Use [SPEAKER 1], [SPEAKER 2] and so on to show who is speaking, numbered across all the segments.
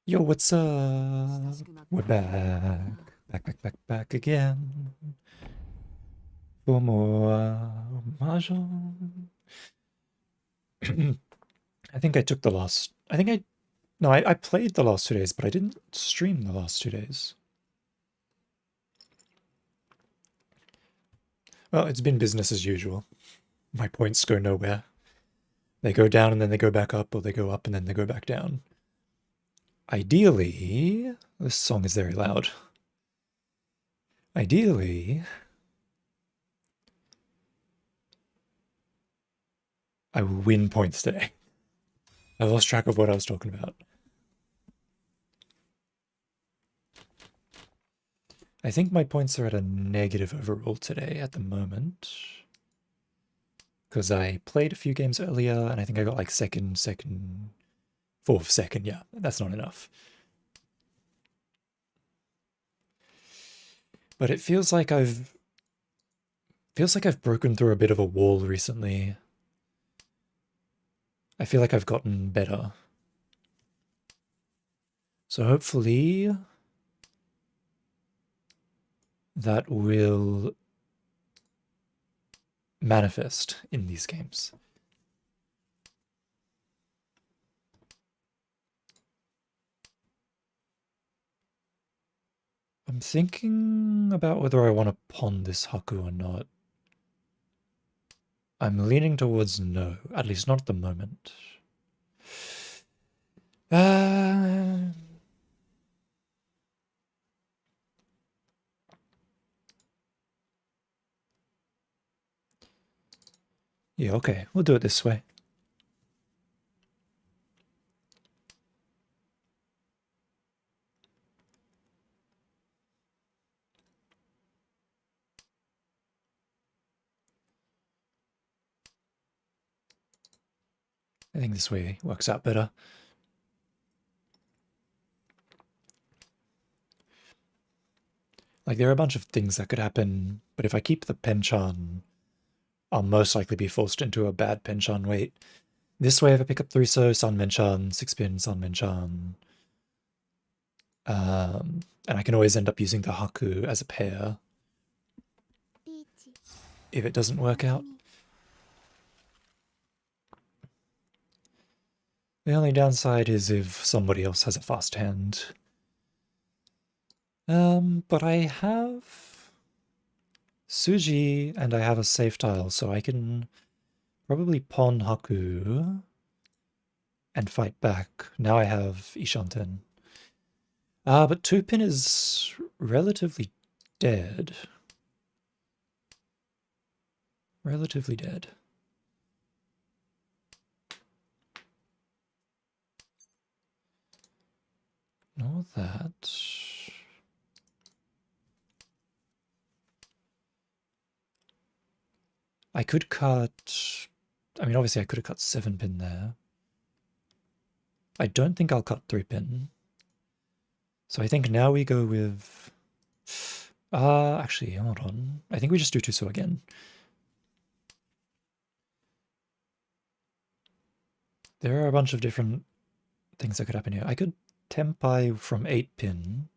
[SPEAKER 1] Yo, what's up? We're back. Back again. For more Mahjong. I think I took the last... No, I played the last 2 days, but I didn't stream the last 2 days. Well, it's been business as usual. My points go nowhere. They go down and then they go back up, or they go up and then they go back down. Ideally... This song is very loud. Ideally... I will win points today. I lost track of what I was talking about. I think my points are at a negative overall today at the moment. Because I played a few games earlier and I think I got like fourth, second, yeah. That's not enough. But it feels like I've broken through a bit of a wall recently. I feel like I've gotten better. So hopefully that will manifest in these games. I'm thinking about whether I want to pawn this Haku or not. I'm leaning towards no, at least not at the moment. Yeah, okay, we'll do it this way. I think this way works out better. Like, there are a bunch of things that could happen, but if I keep the Penchan, I'll most likely be forced into a bad Penchan wait. This way, if I pick up 3-so, Sun Menchan, 6-pin, Sun Menchan. And I can always end up using the Haku as a pair if it doesn't work out. The only downside is if somebody else has a fast hand. But I have Suji and I have a safe tile, so I can probably pawn Haku and fight back. Now I have Ishanten. But 2-pin is relatively dead. Relatively dead. Nor that. I could cut... I mean, obviously I could have cut 7-pin there. I don't think I'll cut 3-pin. So I think now we go with... actually, hold on. I think we just do 2-so again. There are a bunch of different things that could happen here. I could Tempai from 8-pin.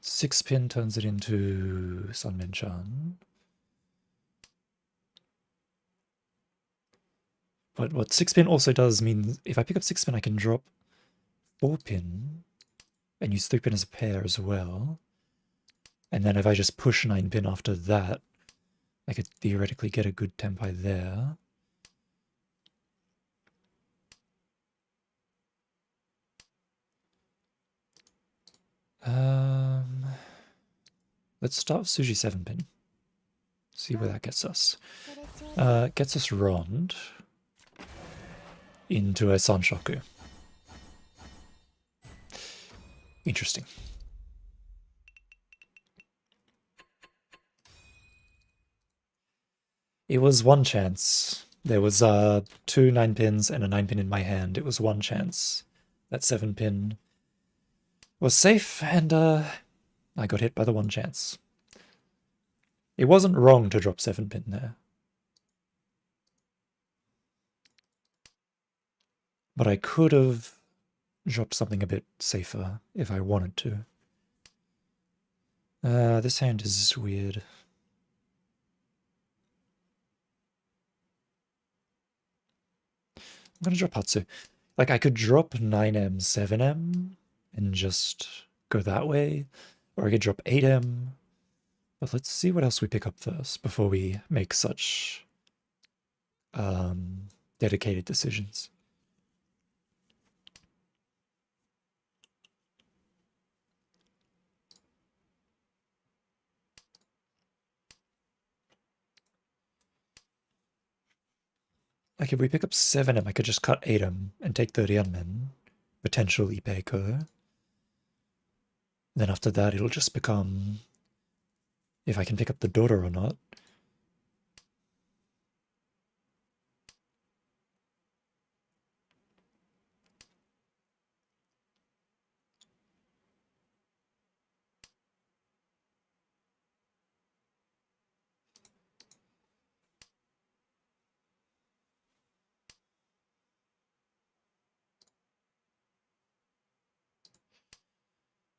[SPEAKER 1] 6-pin turns it into Sun Menchan. But what 6-pin also does means if I pick up 6-pin, I can drop 4-pin and use 3-pin as a pair as well. And then if I just push 9-pin after that, I could theoretically get a good Tempai there. Let's start with Suji 7-pin. See where that gets us. Gets us Rond into a Sanshoku. Interesting. It was one chance. There was 2 9-pins and a 9-pin in my hand. It was one chance. That 7-pin was safe, and I got hit by the one chance. It wasn't wrong to drop 7-pin there. But I could have dropped something a bit safer if I wanted to. This hand is weird. I'm gonna drop Hatsu. Like, I could drop 9M, 7M, and just go that way. Or I could drop 8M. But let's see what else we pick up first before we make such dedicated decisions. Like, if we pick up 7M, I could just cut 8M and take 30M, potentially Peiko. Then after that, it'll just become if I can pick up the daughter or not.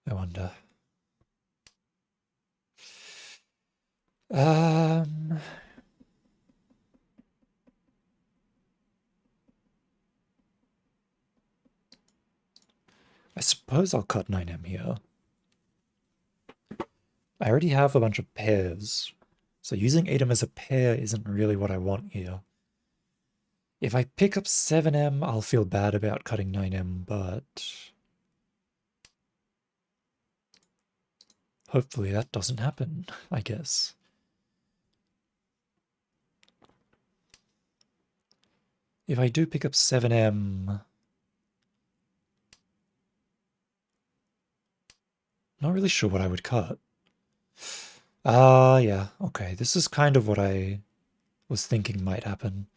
[SPEAKER 1] I wonder. I suppose I'll cut 9M here. I already have a bunch of pairs, so using 8M as a pair isn't really what I want here. If I pick up 7M, I'll feel bad about cutting 9M, but hopefully that doesn't happen, I guess. If I do pick up 7M, not really sure what I would cut. Yeah, okay, this is kind of what I was thinking might happen.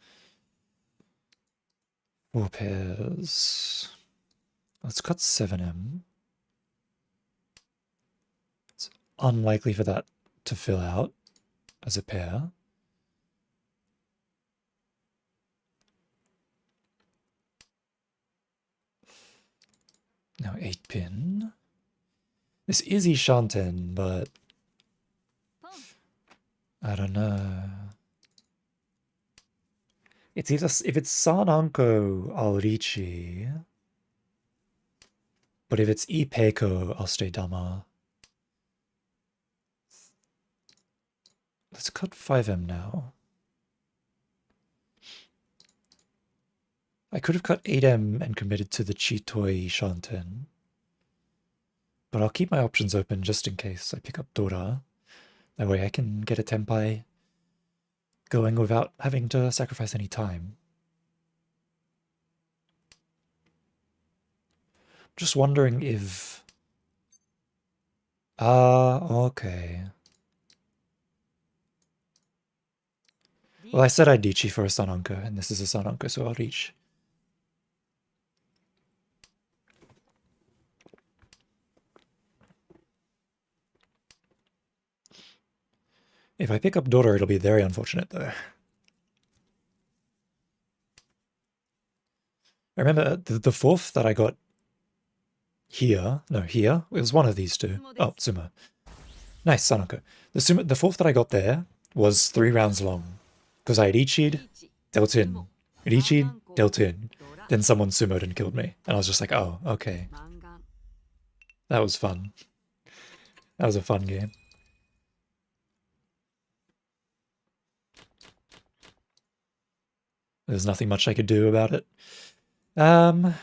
[SPEAKER 1] 4 pairs. Let's cut 7M. It's unlikely for that to fill out as a pair. Now 8-pin. This is Ishanten, but I don't know. It's either, if it's Sananko, I'll Richi. But if it's Ipeko, I'll stay Dama. Let's cut 5M now. I could have cut 8M and committed to the Chitoi Shanten. But I'll keep my options open just in case I pick up Dora. That way I can get a Tenpai going without having to sacrifice any time. Just wondering if... okay. Well, I said I'd Dichi for a Sananka, and this is a Sananka, so I'll reach. If I pick up Dora, it'll be very unfortunate, though. I remember the fourth that I got here. No, here. It was one of these two. Oh, Sumo. Nice, Sananka. The fourth that I got there was 3 rounds long. Because I had Ichi'd, dealt in. Ichi'd, dealt in. Then someone sumoed and killed me. And I was just like, oh, okay. That was fun. That was a fun game. There's nothing much I could do about it. I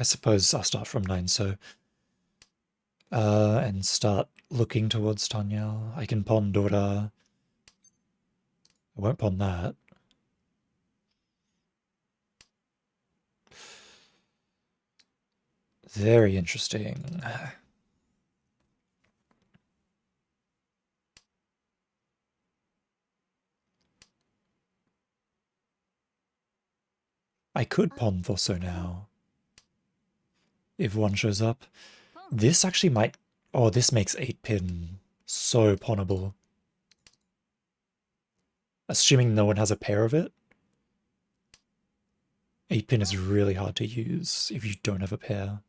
[SPEAKER 1] suppose I'll start from 9, so... and start looking towards Tanyao. I can pawn Dora. I won't pawn that. Very interesting. I could pawn Vosso now. If one shows up. This actually might Oh, this makes 8-pin so pawnable. Assuming no one has a pair of it. 8-pin is really hard to use if you don't have a pair.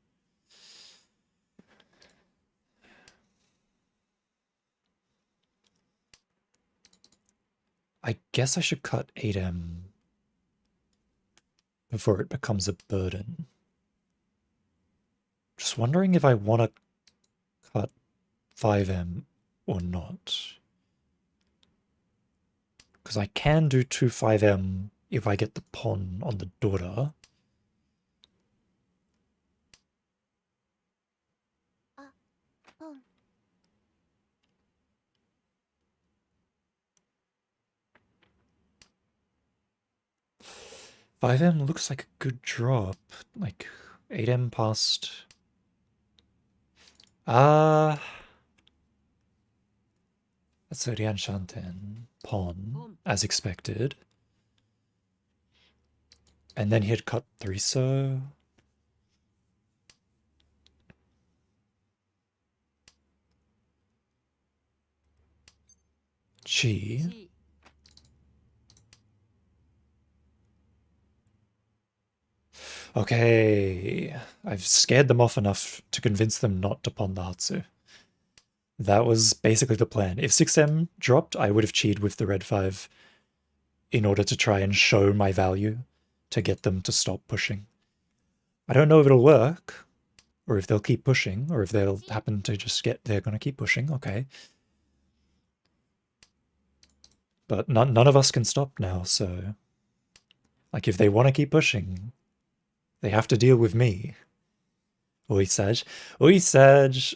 [SPEAKER 1] I guess I should cut 8M before it becomes a burden. Just wondering if I want to cut 5M or not. Because I can do 2 5M if I get the pawn on the daughter. Five M looks like a good drop. Like 8M past. That's a Rian Shanten pawn, as expected. And then he'd cut 3 so. Chi. Okay, I've scared them off enough to convince them not to pawn the Hatsu. That was basically the plan. If 6M dropped, I would have cheated with the red 5 in order to try and show my value to get them to stop pushing. I don't know if it'll work, or if they'll keep pushing, or if they'll happen to just get, they're going to keep pushing, okay. But none of us can stop now, so... Like, if they want to keep pushing, they have to deal with me. Oi, Saj. Oi, Saj!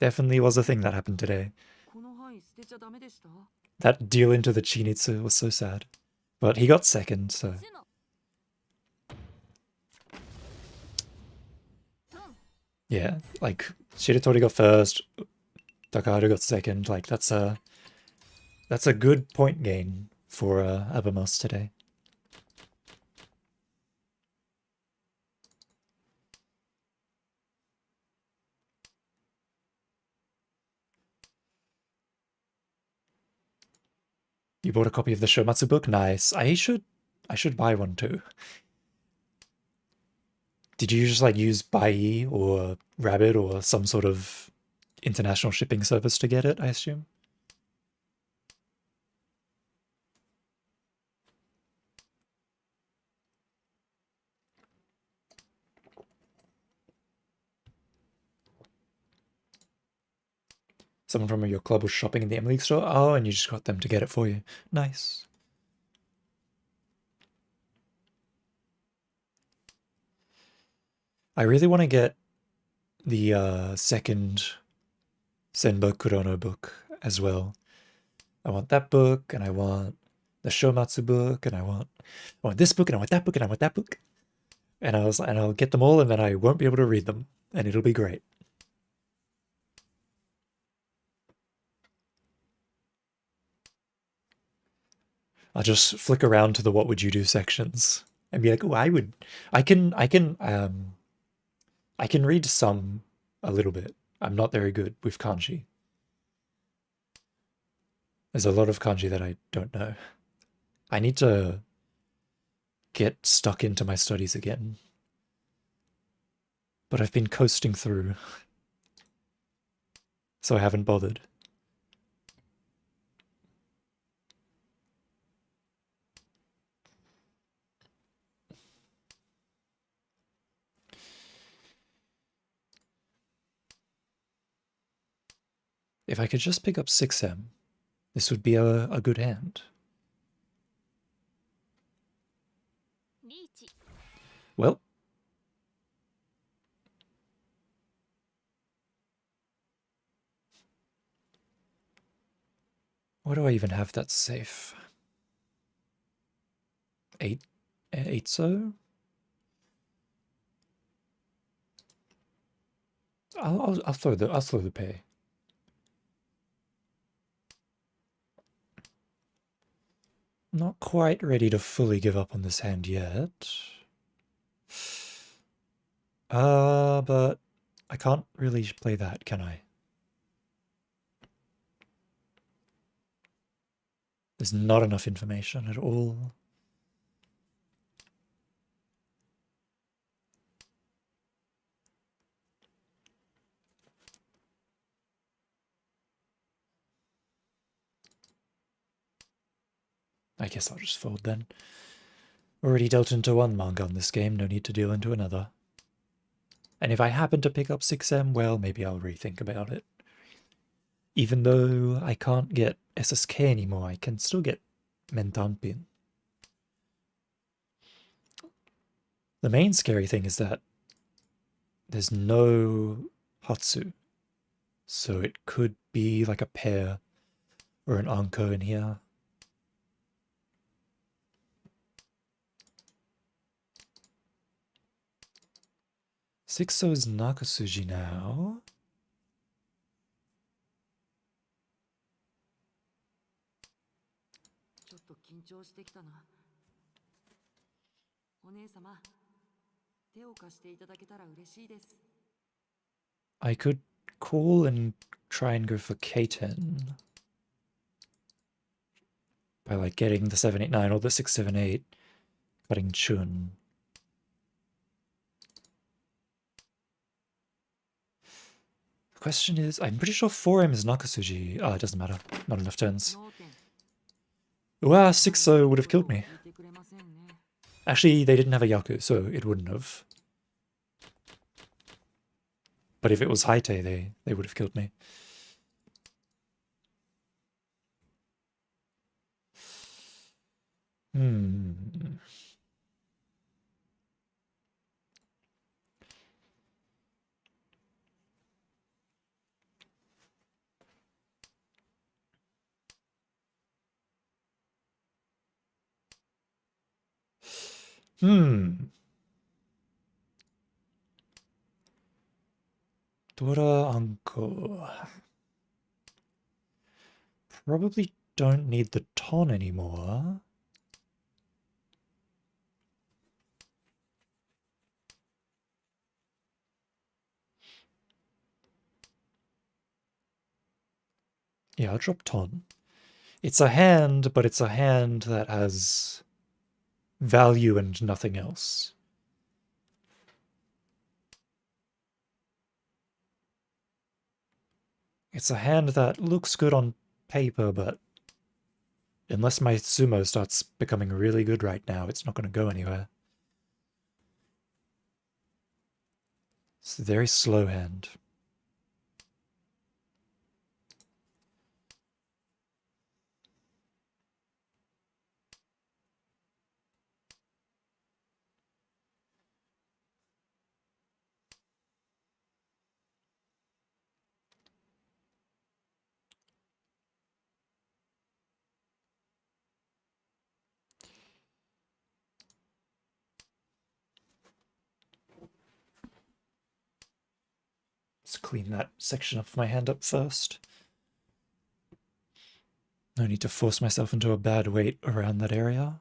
[SPEAKER 1] Definitely was a thing that happened today. That deal into the Chinitsu was so sad. But he got second, so... Yeah, like, Shiratori got first, Takaharu got second, like, that's a good point gain for Abamas today. You bought a copy of the Shomatsu book? Nice. I should buy one too. Did you just like use Buyee or Rabbit or some sort of international shipping service to get it, I assume? Someone from your club was shopping in the Emily store? Oh, and you just got them to get it for you. Nice. I really want to get the second Senba Kurono book as well. I want that book, and I want the Shomatsu book, and I want this book, and I want that book, and I want that book. And I'll get them all, and then I won't be able to read them, and it'll be great. I'll just flick around to the what would you do sections and be like, oh, I can read some a little bit. I'm not very good with kanji. There's a lot of kanji that I don't know. I need to get stuck into my studies again. But I've been coasting through, so I haven't bothered. If I could just pick up 6M, this would be a good hand. Well, what do I even have that's safe? 8 so? I'll throw the pay. Not quite ready to fully give up on this hand yet. But I can't really play that, can I? There's not enough information at all. I guess I'll just fold then. Already dealt into one manga on this game, no need to deal into another. And if I happen to pick up 6M, well, maybe I'll rethink about it. Even though I can't get SSK anymore, I can still get Mentanpin. The main scary thing is that there's no Hatsu. So it could be like a pair or an Anko in here. Sixo is Nakasuji now. I could call and try and go for K10 by like getting the 789 or the 678, cutting Chun. The question is, I'm pretty sure 4M is Nakasuji. Ah, it doesn't matter. Not enough turns. Wow, 6-0 would have killed me. Actually, they didn't have a Yaku, so it wouldn't have. But if it was Haite, they would have killed me. Hmm. Dora Anko. Probably don't need the ton anymore. Yeah, I'll drop ton. It's a hand, but it's a hand that has value and nothing else. It's a hand that looks good on paper, but unless my sumo starts becoming really good right now, it's not going to go anywhere. It's a very slow hand. Let's clean that section of my hand up first. No need to force myself into a bad weight around that area.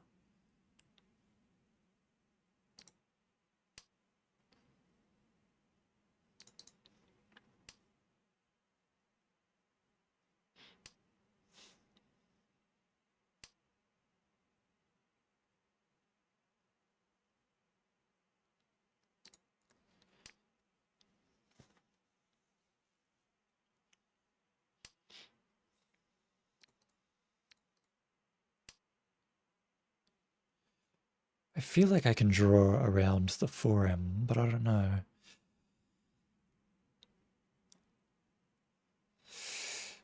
[SPEAKER 1] I feel like I can draw around the 4M, but I don't know.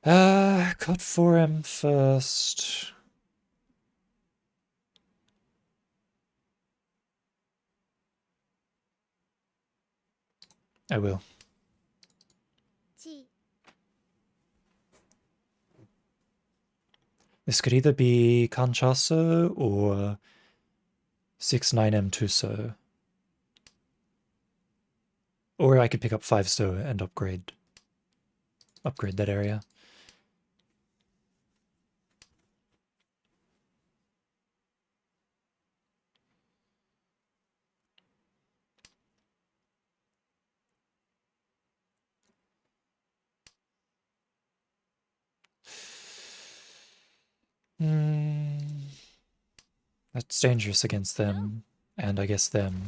[SPEAKER 1] Cut 4M first. I will. This could either be Kanchaso or 6-9M Tuso. Or I could pick up 5-So and upgrade that area. That's dangerous against them, and I guess them.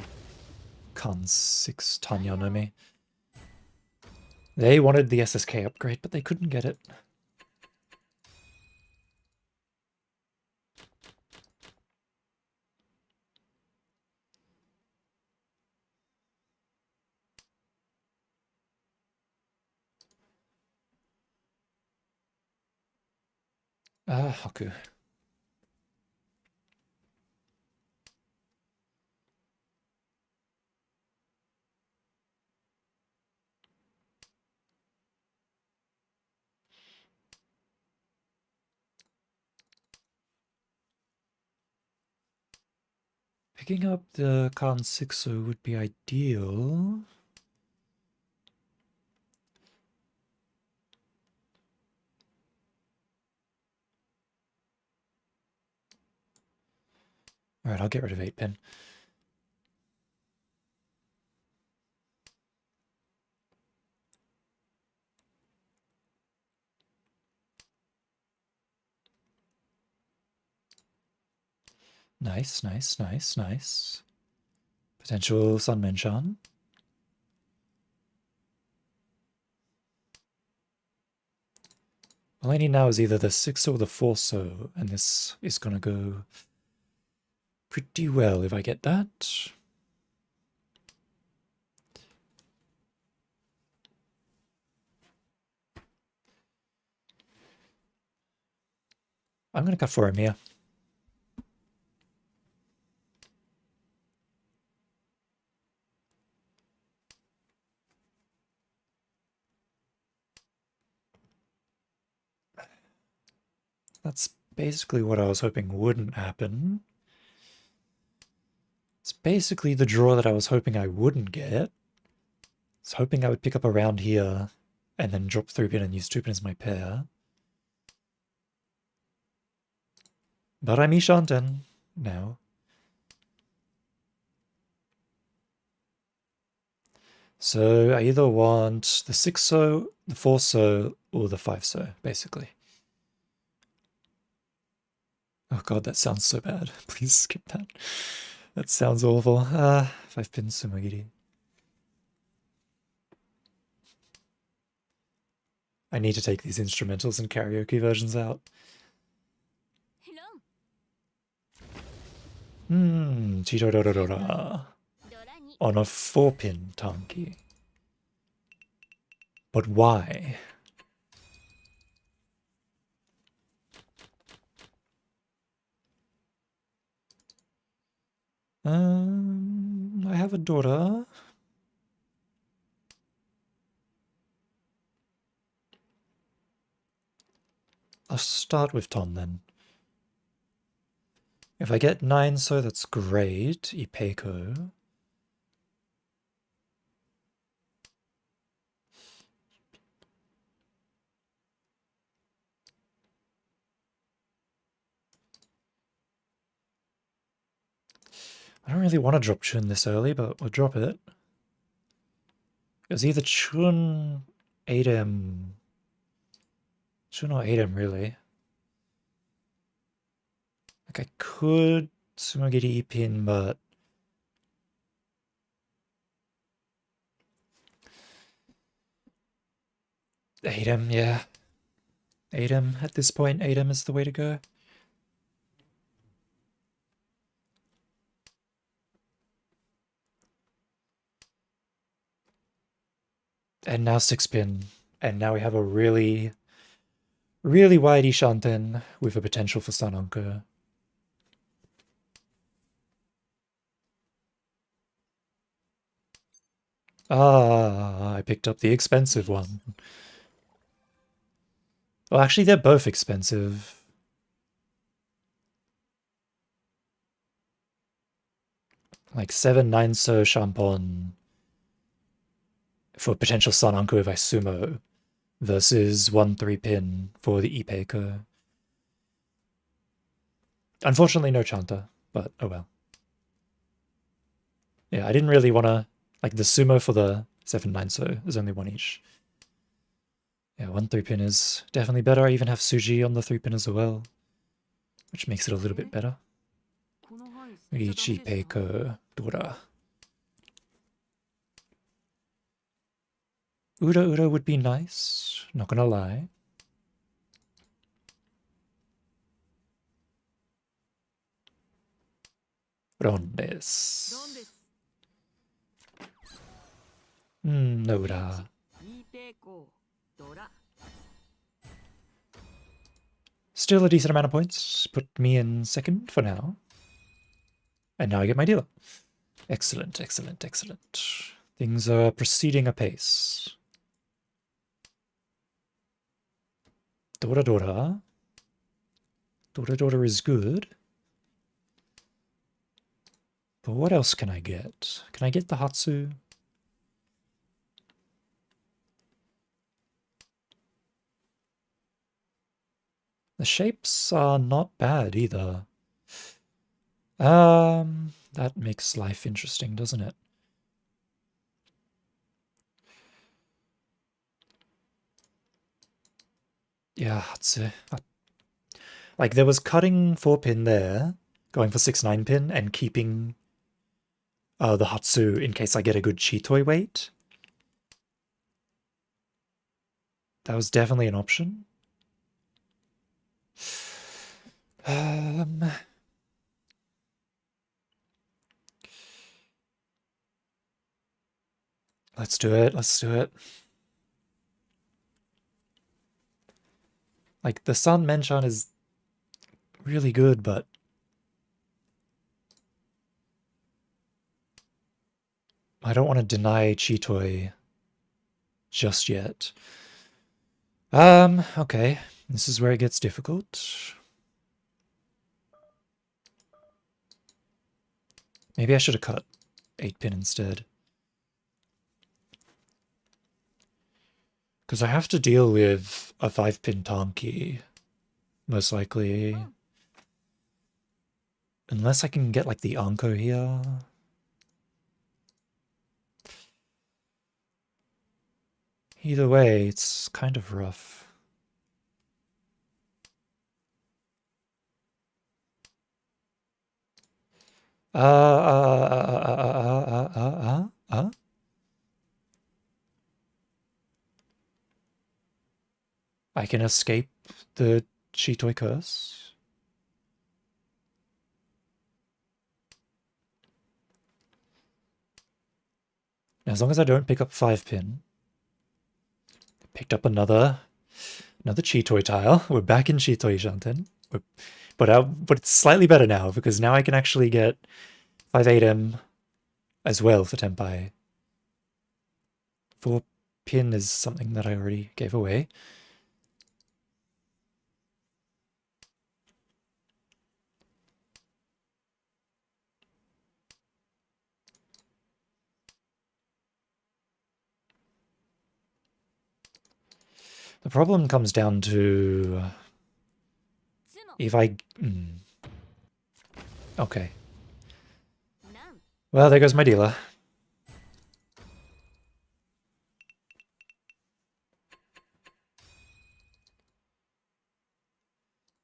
[SPEAKER 1] Kan 6 Tanya no Mi. They wanted the SSK upgrade, but they couldn't get it. Haku. Picking up the Kan 6-0 would be ideal. Alright, I'll get rid of 8-pin. Nice, nice, nice, nice. Potential Sunmenchan. All I need now is either the 6-0 or the 4-0, and this is gonna go pretty well if I get that. I'm gonna cut for him here. That's basically what I was hoping wouldn't happen. It's basically the draw that I was hoping I wouldn't get. I was hoping I would pick up around here and then drop 3-pin and use 2-pin as my pair. But I'm Ishanten now. So I either want the 6-0, the 4-0, or the 5-0, basically. Oh god, that sounds so bad. Please skip that. That sounds awful. 5-pin Sumagiri. I need to take these instrumentals and karaoke versions out. Chidodododora. On a 4-pin Tanki. But why? I have a daughter. I'll start with Ton then. If I get 9, so that's great. Ipeiko. I don't really want to drop Chun this early, but we'll drop it. It was either Chun, 8M. Chun or 8M, really. Like, I could Sumagiri pin, but... Eight-M, yeah. 8M at this point, 8M is the way to go. And now 6-pin. And now we have a really, really wide Ishanten with a potential for Sananko. I picked up the expensive one. Well, actually, they're both expensive. Like 7-9 so Shampon for potential Sananko if I sumo versus 1-3-pin for the Ipeiko. Unfortunately, no Chanta, but oh well. Yeah, I didn't really want to... Like, the sumo for the 7-9 so is only 1 each. Yeah, 1-3-pin is definitely better. I even have Suji on the 3-pin as well, which makes it a little bit better. Ichi Peiko Dora. Ura would be nice, not gonna lie. Rondes. Nora. Still a decent amount of points. Put me in second for now. And now I get my dealer. Excellent, excellent, excellent. Things are proceeding apace. Dora Dora. Dora Dora is good. But what else can I get? Can I get the Hatsu? The shapes are not bad either. That makes life interesting, doesn't it? Yeah, Hatsu. Like, there was cutting 4-pin there, going for 6-9-pin, and keeping the Hatsu in case I get a good Chitoi weight. That was definitely an option. Let's do it, let's do it. Like, the Sun Menchan is really good, but I don't want to deny Chitoi just yet. Okay. This is where it gets difficult. Maybe I should have cut 8-pin instead. Because I have to deal with a 5-pin Tonki, most likely. Unless I can get, like, the Anko here. Either way, it's kind of rough. I can escape the Chitoi curse. As long as I don't pick up 5-pin. Picked up another Chitoi tile. We're back in Chitoi Shanten. But it's slightly better now, because now I can actually get 5-8M as well for Tenpai. 4-pin is something that I already gave away. The problem comes down to if I... Okay. Well, there goes my dealer.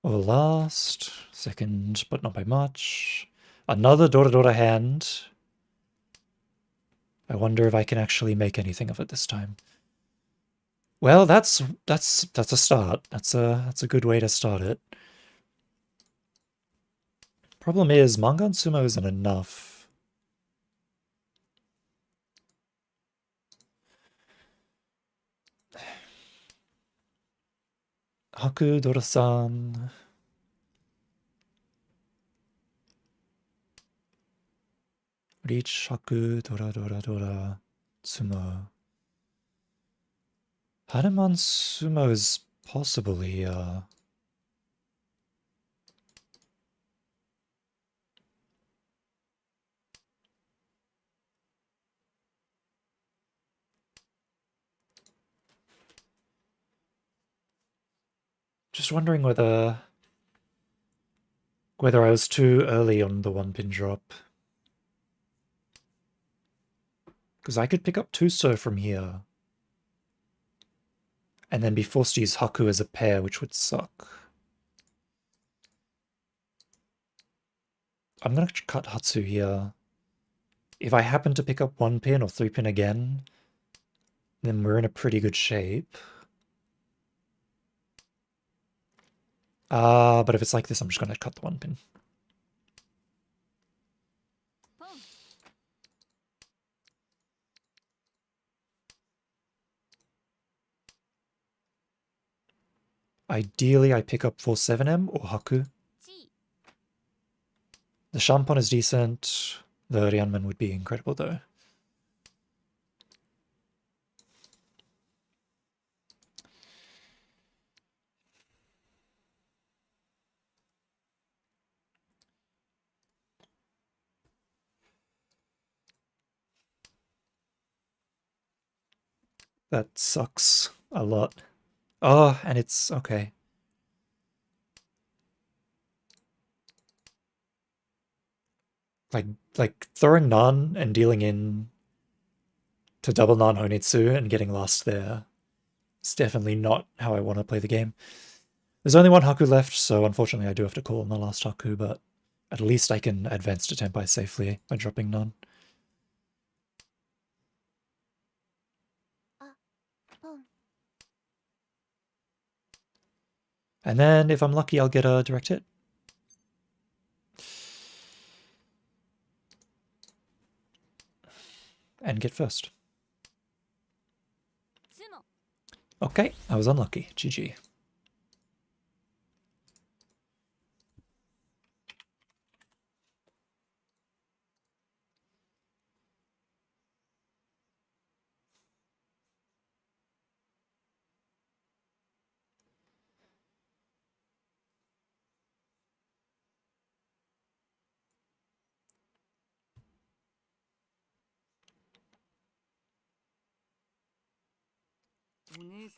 [SPEAKER 1] Or last, second, but not by much. Another Dora Dora hand. I wonder if I can actually make anything of it this time. Well, that's a start. That's a good way to start it. Problem is, Mangan Sumo isn't enough. Haku Dora-san. Reach Haku Dora Dora Dora Sumo. Hanuman Sumo is possible here. Just wondering whether I was too early on the 1-pin drop. Because I could pick up Tuso from here. And then be forced to use Haku as a pair, which would suck. I'm gonna cut Hatsu here. If I happen to pick up 1 pin or 3 pin again, then we're in a pretty good shape. But if it's like this, I'm just gonna cut the 1 pin. Ideally, I pick up 47M or Haku. The Shampon is decent. The Ryanman would be incredible, though. That sucks a lot. Oh, and it's okay. Like throwing Nan and dealing in to double Nan Honitsu and getting lost there. It's definitely not how I want to play the game. There's only 1 Haku left, so unfortunately I do have to call on the last Haku, but at least I can advance to Tenpai safely by dropping Nan. And then, if I'm lucky, I'll get a direct hit. And get first. Okay, I was unlucky. GG.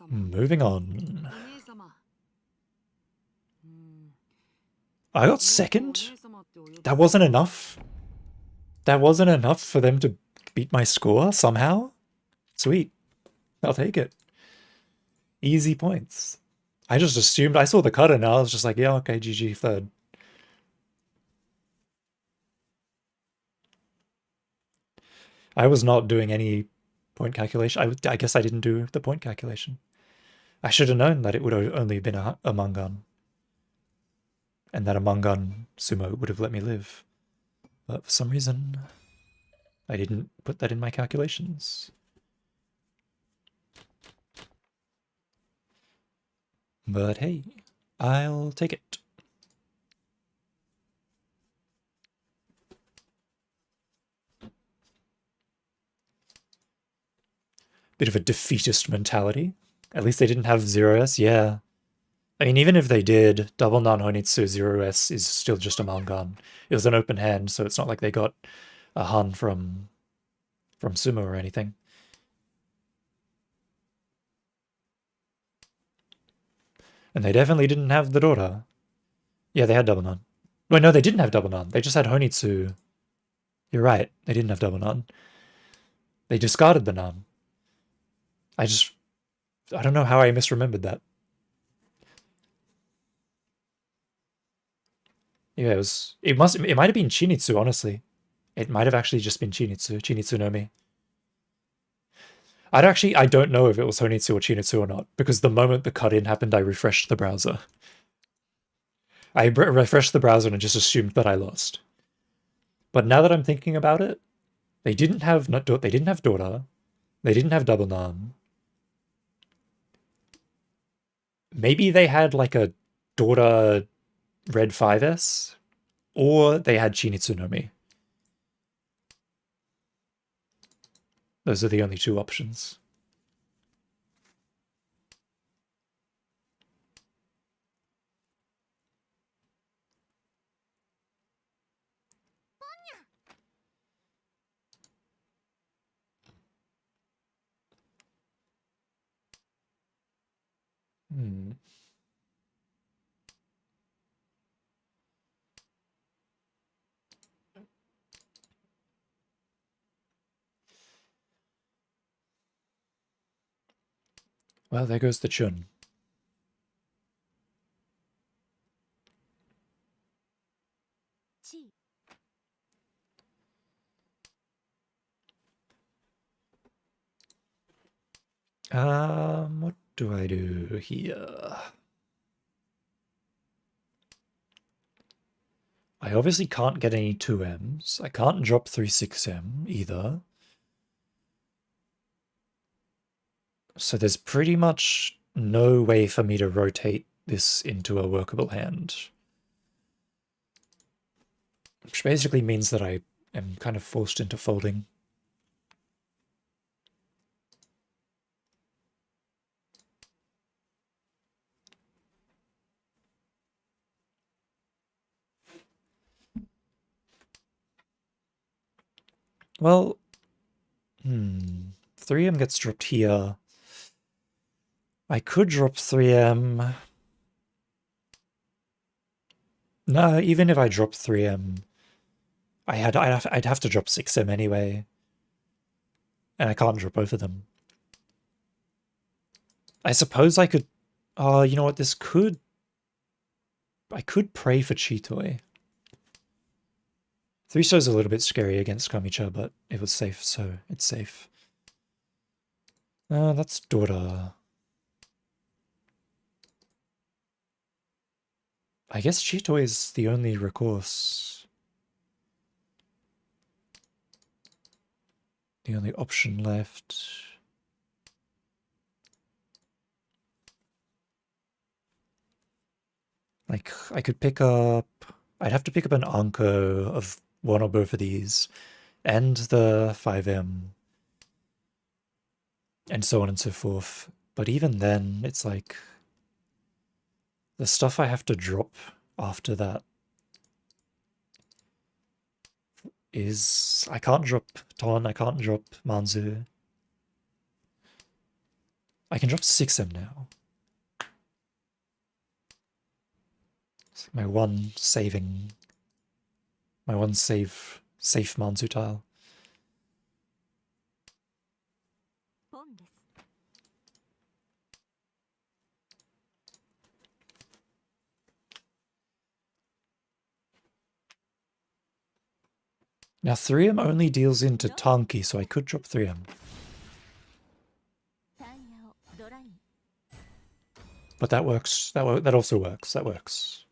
[SPEAKER 1] Moving on. I got second? That wasn't enough? That wasn't enough for them to beat my score somehow? Sweet. I'll take it. Easy points. I just assumed, I saw the cut and I was just like, yeah, okay, GG, third. I was not doing any point calculation. I guess I didn't do the point calculation. I should have known that it would have only been a Mangan. And that a Mangan sumo would have let me live. But for some reason, I didn't put that in my calculations. But hey, I'll take it. Bit of a defeatist mentality. At least they didn't have 0S, yeah. I mean, even if they did, double non-Honitsu 0S is still just a Mangan. It was an open hand, so it's not like they got a Han from Sumo or anything. And they definitely didn't have the Dora. Yeah, they had double non. Wait, no, they didn't have double non. They just had Honitsu. You're right, they didn't have double non. They discarded the non. I don't know how I misremembered that. Yeah, it might have been Chinitsu, honestly. It might have actually just been Chinitsu no Mi. I don't know if it was Honitsu or Chinitsu or not, because the moment the cut-in happened, I refreshed the browser. I refreshed the browser and just assumed that I lost. But now that I'm thinking about it, they didn't have Dora, they didn't have Double Nan. Maybe they had like a Dora Red 5S, or they had Chinitsu no Mi. Those are the only 2 options. Hmm. Well, there goes the Chun. What do I do here? I obviously can't get any 2Ms. I can't drop 3-6M either. So there's pretty much no way for me to rotate this into a workable hand. Which basically means that I am kind of forced into folding. Well, 3M gets dropped here. I could drop 3M. No, even if I drop 3M, I'd have to drop 6M anyway. And I can't drop both of them. I suppose I could... Oh, you know what, this could... I could pray for Chitoi. 3-star's a little bit scary against Kamicha, but it was safe, so it's safe. That's Dora. I guess Chitoi is the only recourse. The only option left. Like, I could pick up... I'd have to pick up an Anko of one or both of these, and the 5M, and so on and so forth. But even then, it's like... The stuff I have to drop after that is... I can't drop Ton, I can't drop Manzu. I can drop 6M now. It's like my one saving... My one safe Manzu tile. Now 3M only deals into Tanki, so I could drop 3M. But that works. That also works. That works.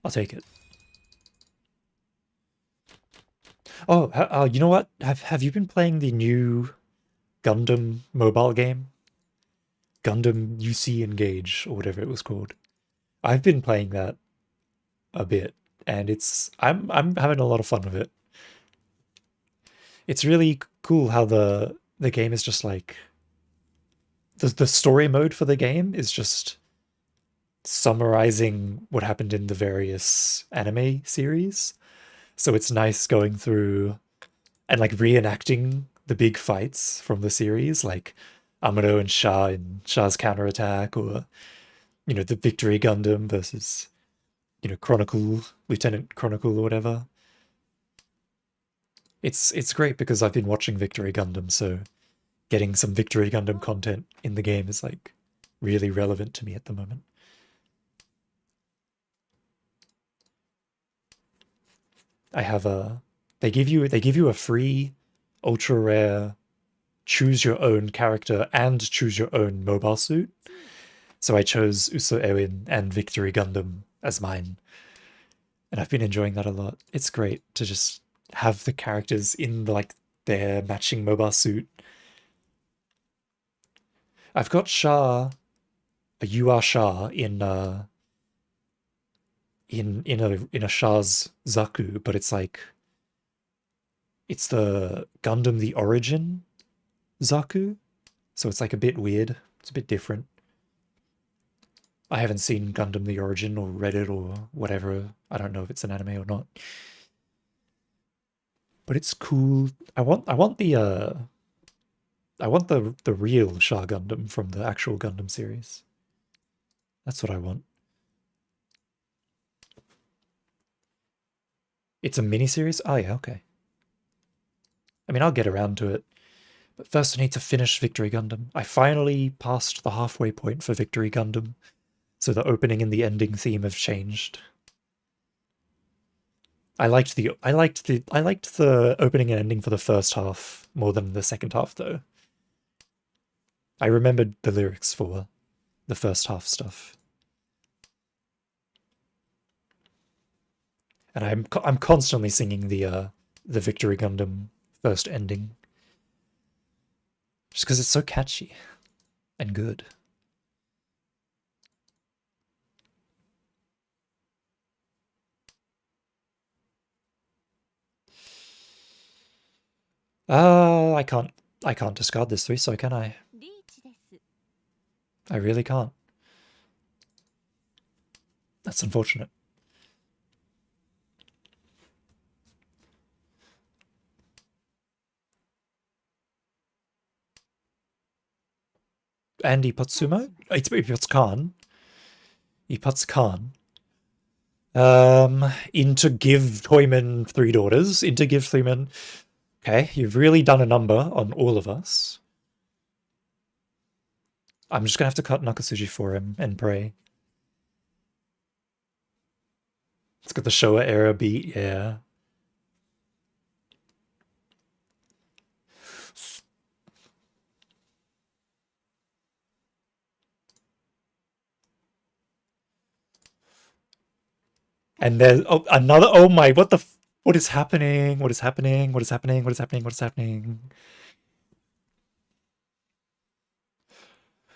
[SPEAKER 1] I'll take it. Oh, you know what? Have you been playing the new Gundam mobile game? Gundam UC Engage, or whatever it was called. I've been playing that a bit, and I'm having a lot of fun with it. It's really cool how the game is just like the story mode for the game is just summarizing what happened in the various anime series. So it's nice going through and like reenacting the big fights from the series, like Amuro and Shah in Shah's counterattack, or the Victory Gundam versus Chronicle, Lieutenant Chronicle or whatever. It's great because I've been watching Victory Gundam, so getting some Victory Gundam content in the game is like really relevant to me at the moment. I have they give you a free ultra rare choose your own character and choose your own mobile suit. So I chose Uso Ewin and Victory Gundam as mine. And I've been enjoying that a lot. It's great to just have the characters in their matching mobile suit. I've got Shah, You Are Shah in a Shah's Zaku, but it's the Gundam the Origin Zaku, so it's like a bit weird. It's a bit different. I haven't seen Gundam the Origin or read it or whatever. I don't know if it's an anime or not. But it's cool. I want the real Shah Gundam from the actual Gundam series. That's what I want. It's a mini-series? Oh yeah, okay. I mean, I'll get around to it. But first I need to finish Victory Gundam. I finally passed the halfway point for Victory Gundam, so the opening and the ending theme have changed. I liked the opening and ending for the first half more than the second half, though. I remembered the lyrics for the first half stuff. And I'm constantly singing the Victory Gundam first ending. Just because it's so catchy and good. I can't discard this 3, so can I? I really can't. That's unfortunate. And Ipatsumo? Ipatsukan. Ipatsukan. Into give Toyman 3 daughters. Into give Toyman. Okay, you've really done a number on all of us. I'm just gonna have to cut Nakatsuji for him and pray. It's got the Showa era beat, yeah. And there's another. Oh my! What the? What is happening? What is happening? What is happening? What is happening? What is happening?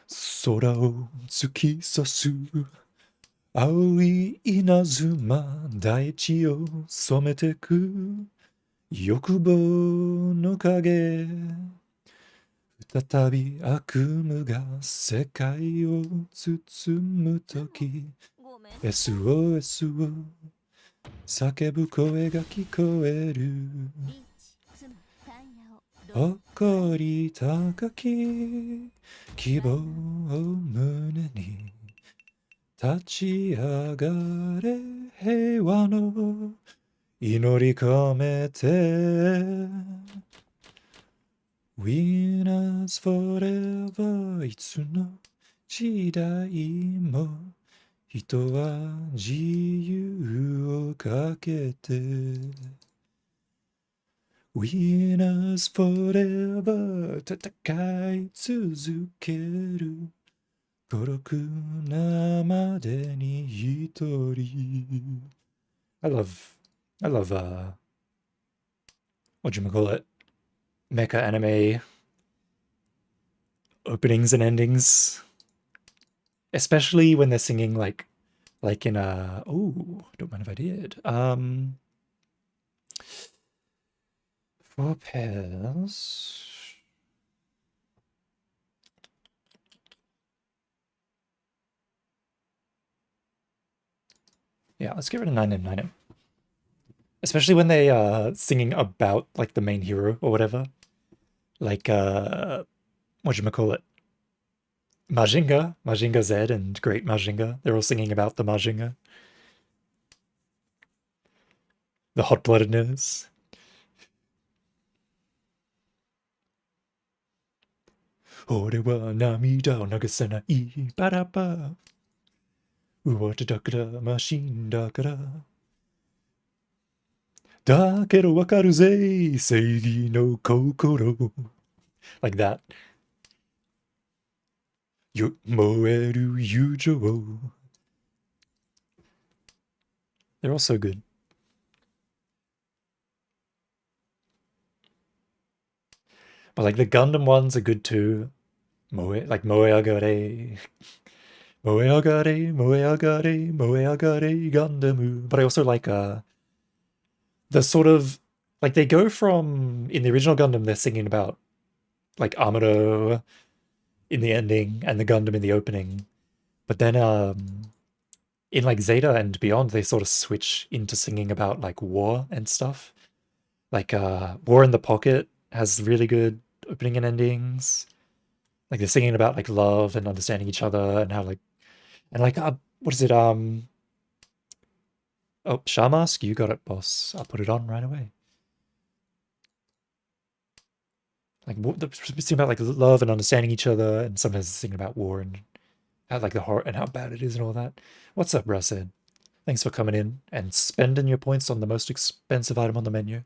[SPEAKER 1] Sora o tsukisasu aoi inazuma daichi o someteku yokubo no kage zatabi akumu ga sekai o tsutsumu toki SOS o sakebu koe ga kikoeru Okori takaki kibo o mune ni tachi agare heiwa no inori komete Winners forever いつの時代も人は自由をかけて Winners forever 戦い続ける孤独なまでに一人 I love whatchamacallit mecha anime openings and endings, especially when they're singing like in a don't mind if I did 4 pairs. Yeah, let's get rid of 9M, 9M. Especially when they singing about like the main hero or whatever. Like whatchamacallit? Majinga Z and Great Majinga. They're all singing about the Majinga. The hot-bloodedness. Ore wa namida o nagasanai baraba. Uwata dakara machine dakara. Dakedo wakaru ze seigi no kokoro. Like that. Moeru yujo. They're all so good. But like the Gundam ones are good too. Like Moe Agare. Moe Agare, Moe Agare, Moe Agare Gundamu. But I also like the sort of like they go from in the original Gundam they're singing about like Amuro in the ending and the Gundam in the opening. But then in like Zeta and beyond they sort of switch into singing about like war and stuff. Like War in the Pocket has really good opening and endings. Like they're singing about like love and understanding each other and how like what is it oh, Shamask, you got it, boss. I'll put it on right away. Like they're singing about like love and understanding each other, and sometimes singing about war and how like the horror and how bad it is and all that. What's up, Rasid? Thanks for coming in and spending your points on the most expensive item on the menu.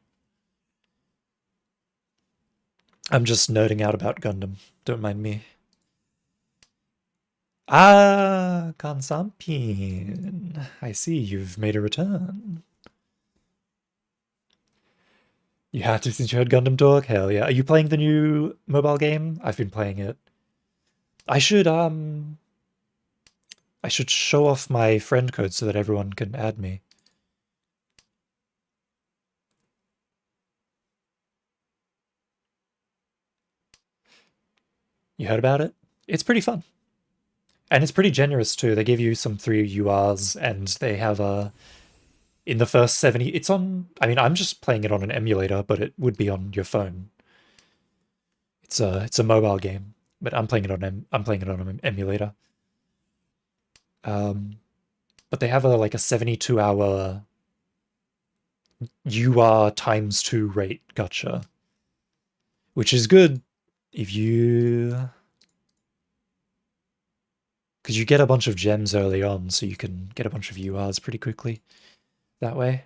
[SPEAKER 1] I'm just nerding out about Gundam. Don't mind me. Ah, Kansampin. I see you've made a return. You had to since you heard Gundam Talk? Hell yeah. Are you playing the new mobile game? I've been playing it. I should show off my friend code so that everyone can add me. You heard about it? It's pretty fun. And it's pretty generous too. They give you some 3 URs and they have a in the first 70 it's on I mean I'm just playing it on an emulator, but it would be on your phone. It's a mobile game, but I'm playing it on an emulator. But they have a like a 72-hour UR times 2 rate gotcha, which is good if you because you get a bunch of gems early on, so you can get a bunch of URs pretty quickly that way.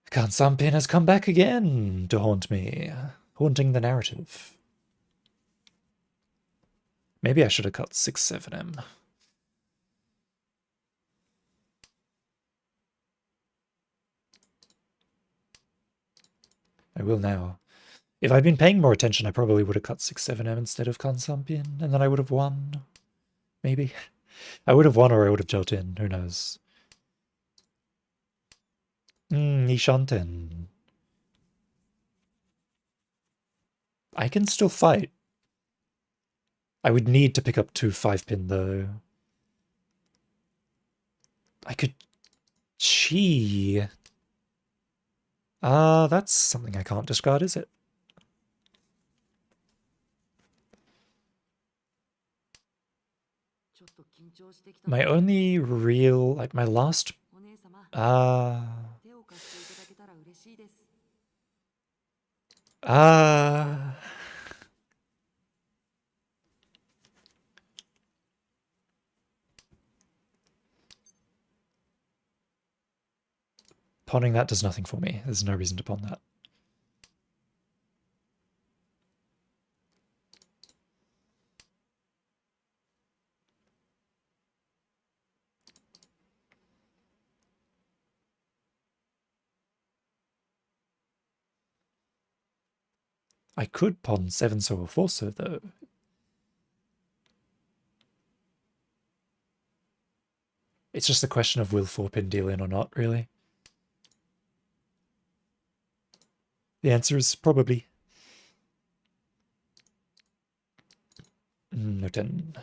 [SPEAKER 1] Kansampin has come back again to haunt me, haunting the narrative. Maybe I should have cut 6-7M. I will now. If I'd been paying more attention, I probably would have cut 6-7M instead of Kansampin, and then I would have won. Maybe. I would have won or I would have jumped in, who knows. Nishanten. I can still fight. I would need to pick up 2 5-pin though. I could... Chi. That's something I can't discard, is it? My only real... like, my last... Pawning that does nothing for me. There's no reason to pawn that. I could pawn 7-so or 4-so, though. It's just a question of will 4-pin deal in or not, really. The answer is probably... no 10.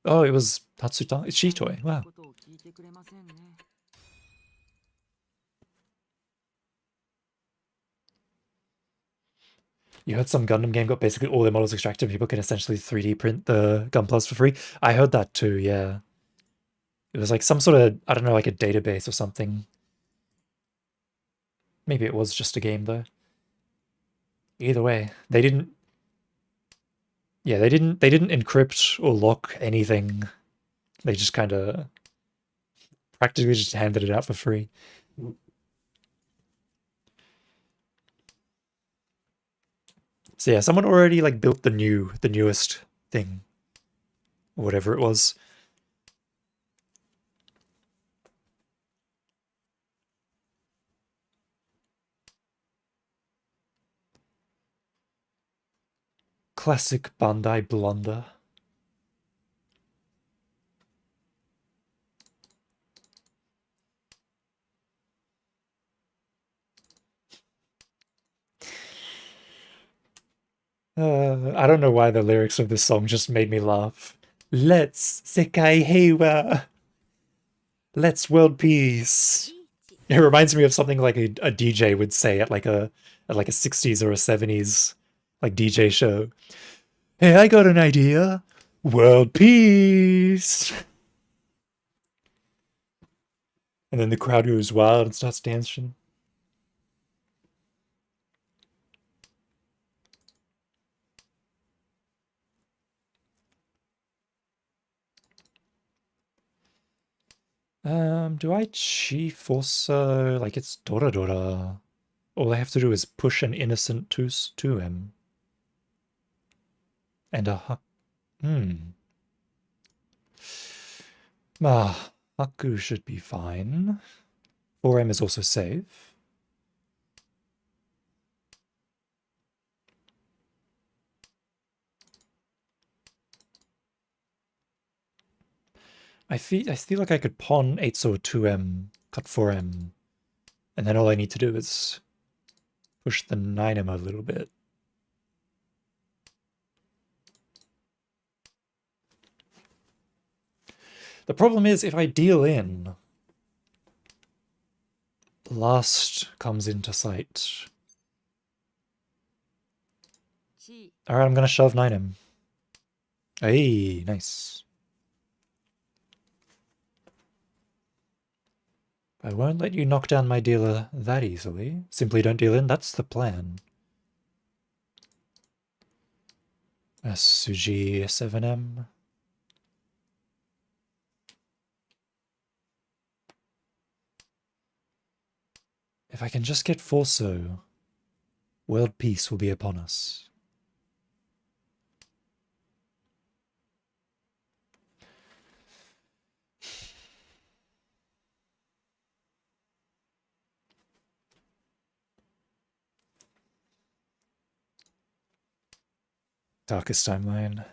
[SPEAKER 1] Oh, it was Hatsuta. It's Shitoi. Wow. You heard some Gundam game got basically all their models extracted. People can essentially 3D print the Gunplas for free. I heard that too, yeah. It was like some sort of, I don't know, like a database or something. Maybe it was just a game though. Either way, they didn't... Yeah, they didn't encrypt or lock anything. They just kind of practically just handed it out for free. So yeah, someone already like built the newest thing. Or whatever it was. Classic Bandai blunder. I don't know why the lyrics of this song just made me laugh. Let's Sekai Heiwa. Let's world peace. It reminds me of something like a DJ would say at like a 60s or a 70s like DJ show. Hey, I got an idea. World peace. And then the crowd goes wild and starts dancing. Do I chi force like it's Dora Dora? All I have to do is push an innocent to him. And a Haku should be fine. 4M is also safe. I feel like I could pawn 8 so 2M, cut 4M, and then all I need to do is push the 9M a little bit. The problem is if I deal in, last comes into sight. Alright, I'm gonna shove 9M. Hey, nice. I won't let you knock down my dealer that easily. Simply don't deal in, that's the plan. Suji 7M. If I can just get Forso, world peace will be upon us. Darkest timeline.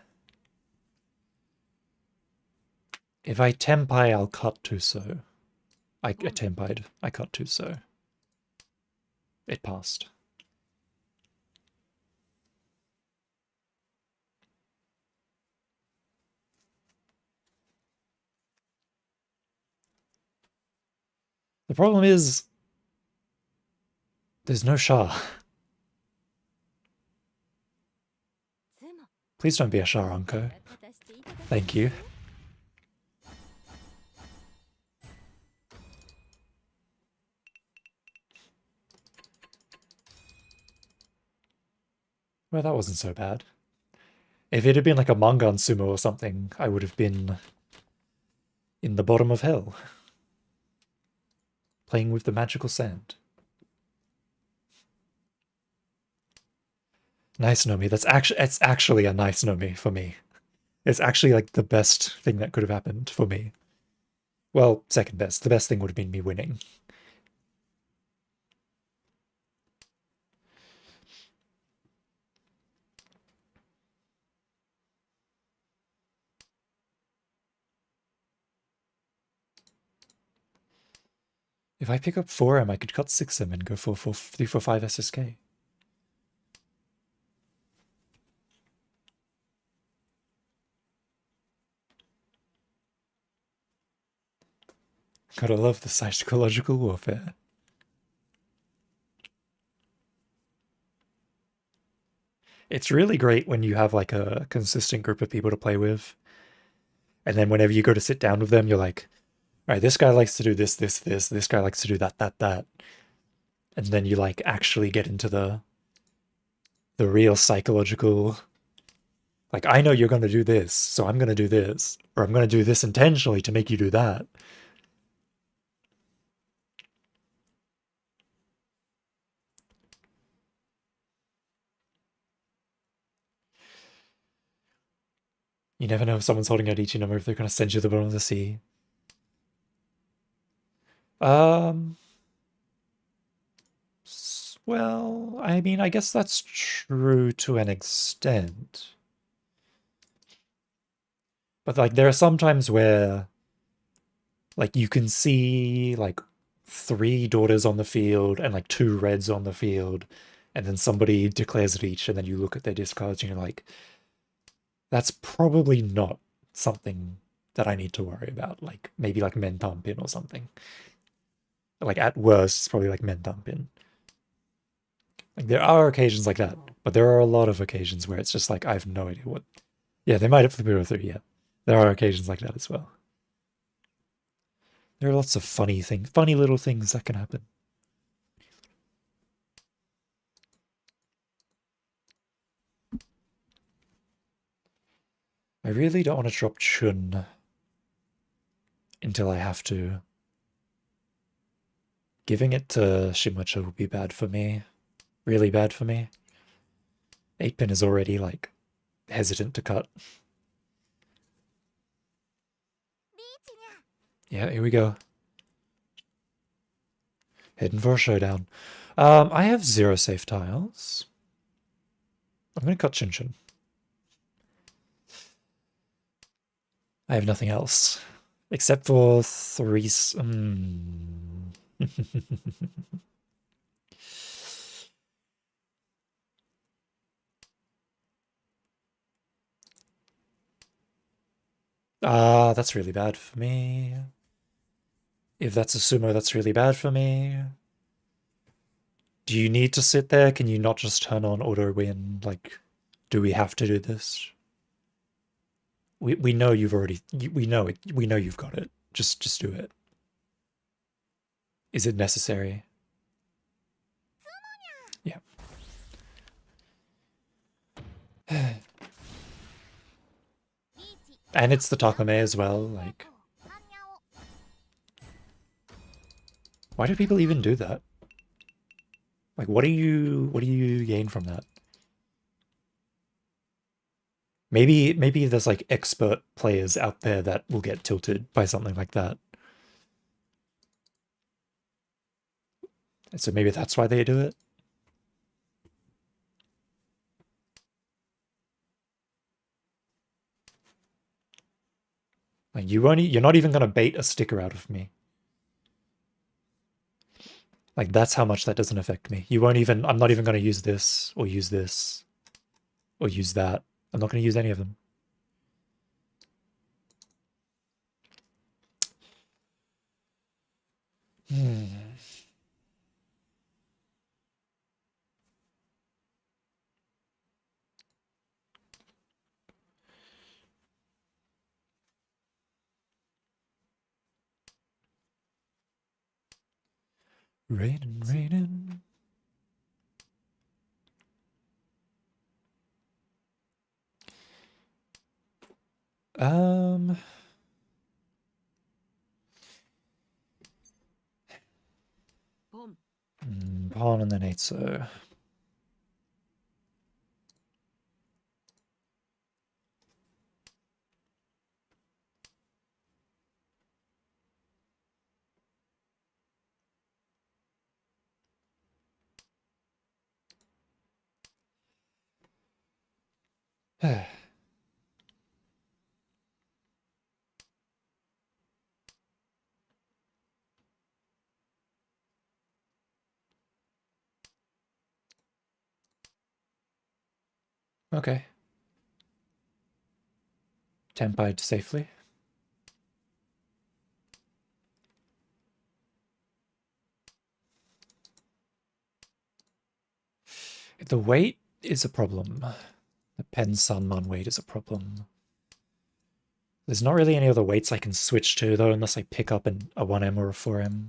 [SPEAKER 1] If I tempai, I'll cut Tuso. I tempai'd. I cut Tuso. It passed. The problem is, there's no Shah. Please don't be a Shah, Unko. Thank you. Well, that wasn't so bad. If it had been like a Mangan sumo or something, I would have been in the bottom of hell. Playing with the magical sand. Nice Nomi. It's actually a nice Nomi for me. It's actually like the best thing that could have happened for me. Well, second best. The best thing would have been me winning. If I pick up 4M, I could cut 6M and go for 345 SSK. Gotta love the psychological warfare. It's really great when you have like a consistent group of people to play with. And then whenever you go to sit down with them, you're like, all right, this guy likes to do this, this, this. This guy likes to do that, that, that. And then you like actually get into the real psychological, like, I know you're going to do this, so I'm going to do this. Or I'm going to do this intentionally to make you do that. You never know if someone's holding out each number, if they're going to send you to the bottom of the sea. Well, I mean, I guess that's true to an extent. But, like, there are some times where, like, you can see, like, 3 daughters on the field and, like, 2 reds on the field, and then somebody declares it each, and then you look at their discards and you're like, that's probably not something that I need to worry about. Like, maybe, like, Mentam or something. Like, at worst, it's probably, like, Mentam. Like, there are occasions like that, but there are a lot of occasions where it's just like, I have no idea what... Yeah, they might have flipped it through, yeah. There are occasions like that as well. There are lots of funny things, funny little things that can happen. I really don't want to drop Chun until I have to. Giving it to Shimocha will be bad for me. Really bad for me. 8-pin is already, like, hesitant to cut. Yeah, here we go. Heading for a showdown. I have 0 safe tiles. I'm gonna cut Shinshin. I have nothing else. Except for 3... that's really bad for me. If that's a sumo, that's really bad for me. Do you need to sit there? Can you not just turn on auto win? Like, do we have to do this? We know you've already... We know it. We know you've got it. Just do it. Is it necessary? Yeah. And it's the Takame as well, like... Why do people even do that? Like, what do you gain from that? Maybe there's like expert players out there that will get tilted by something like that. So maybe that's why they do it. Like you're not even gonna bait a sticker out of me. Like that's how much that doesn't affect me. I'm not even gonna use this or use this or use that. I'm not gonna use any of them. Raiden. Pawn and then 8, so... Okay. Tempied safely. The weight is a problem. The Pen Sanman weight is a problem. There's not really any other weights I can switch to, though, unless I pick up a 1M or a 4M.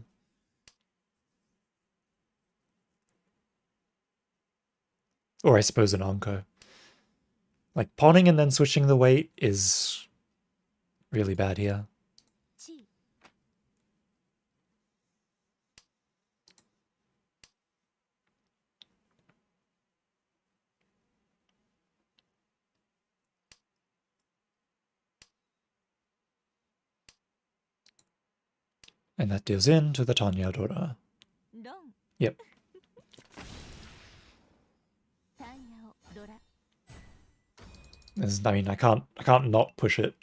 [SPEAKER 1] Or I suppose an Anko. Like, pawning and then switching the weight is really bad here. And that deals into the Tanya Dora. Yep. I mean, I can't not push it.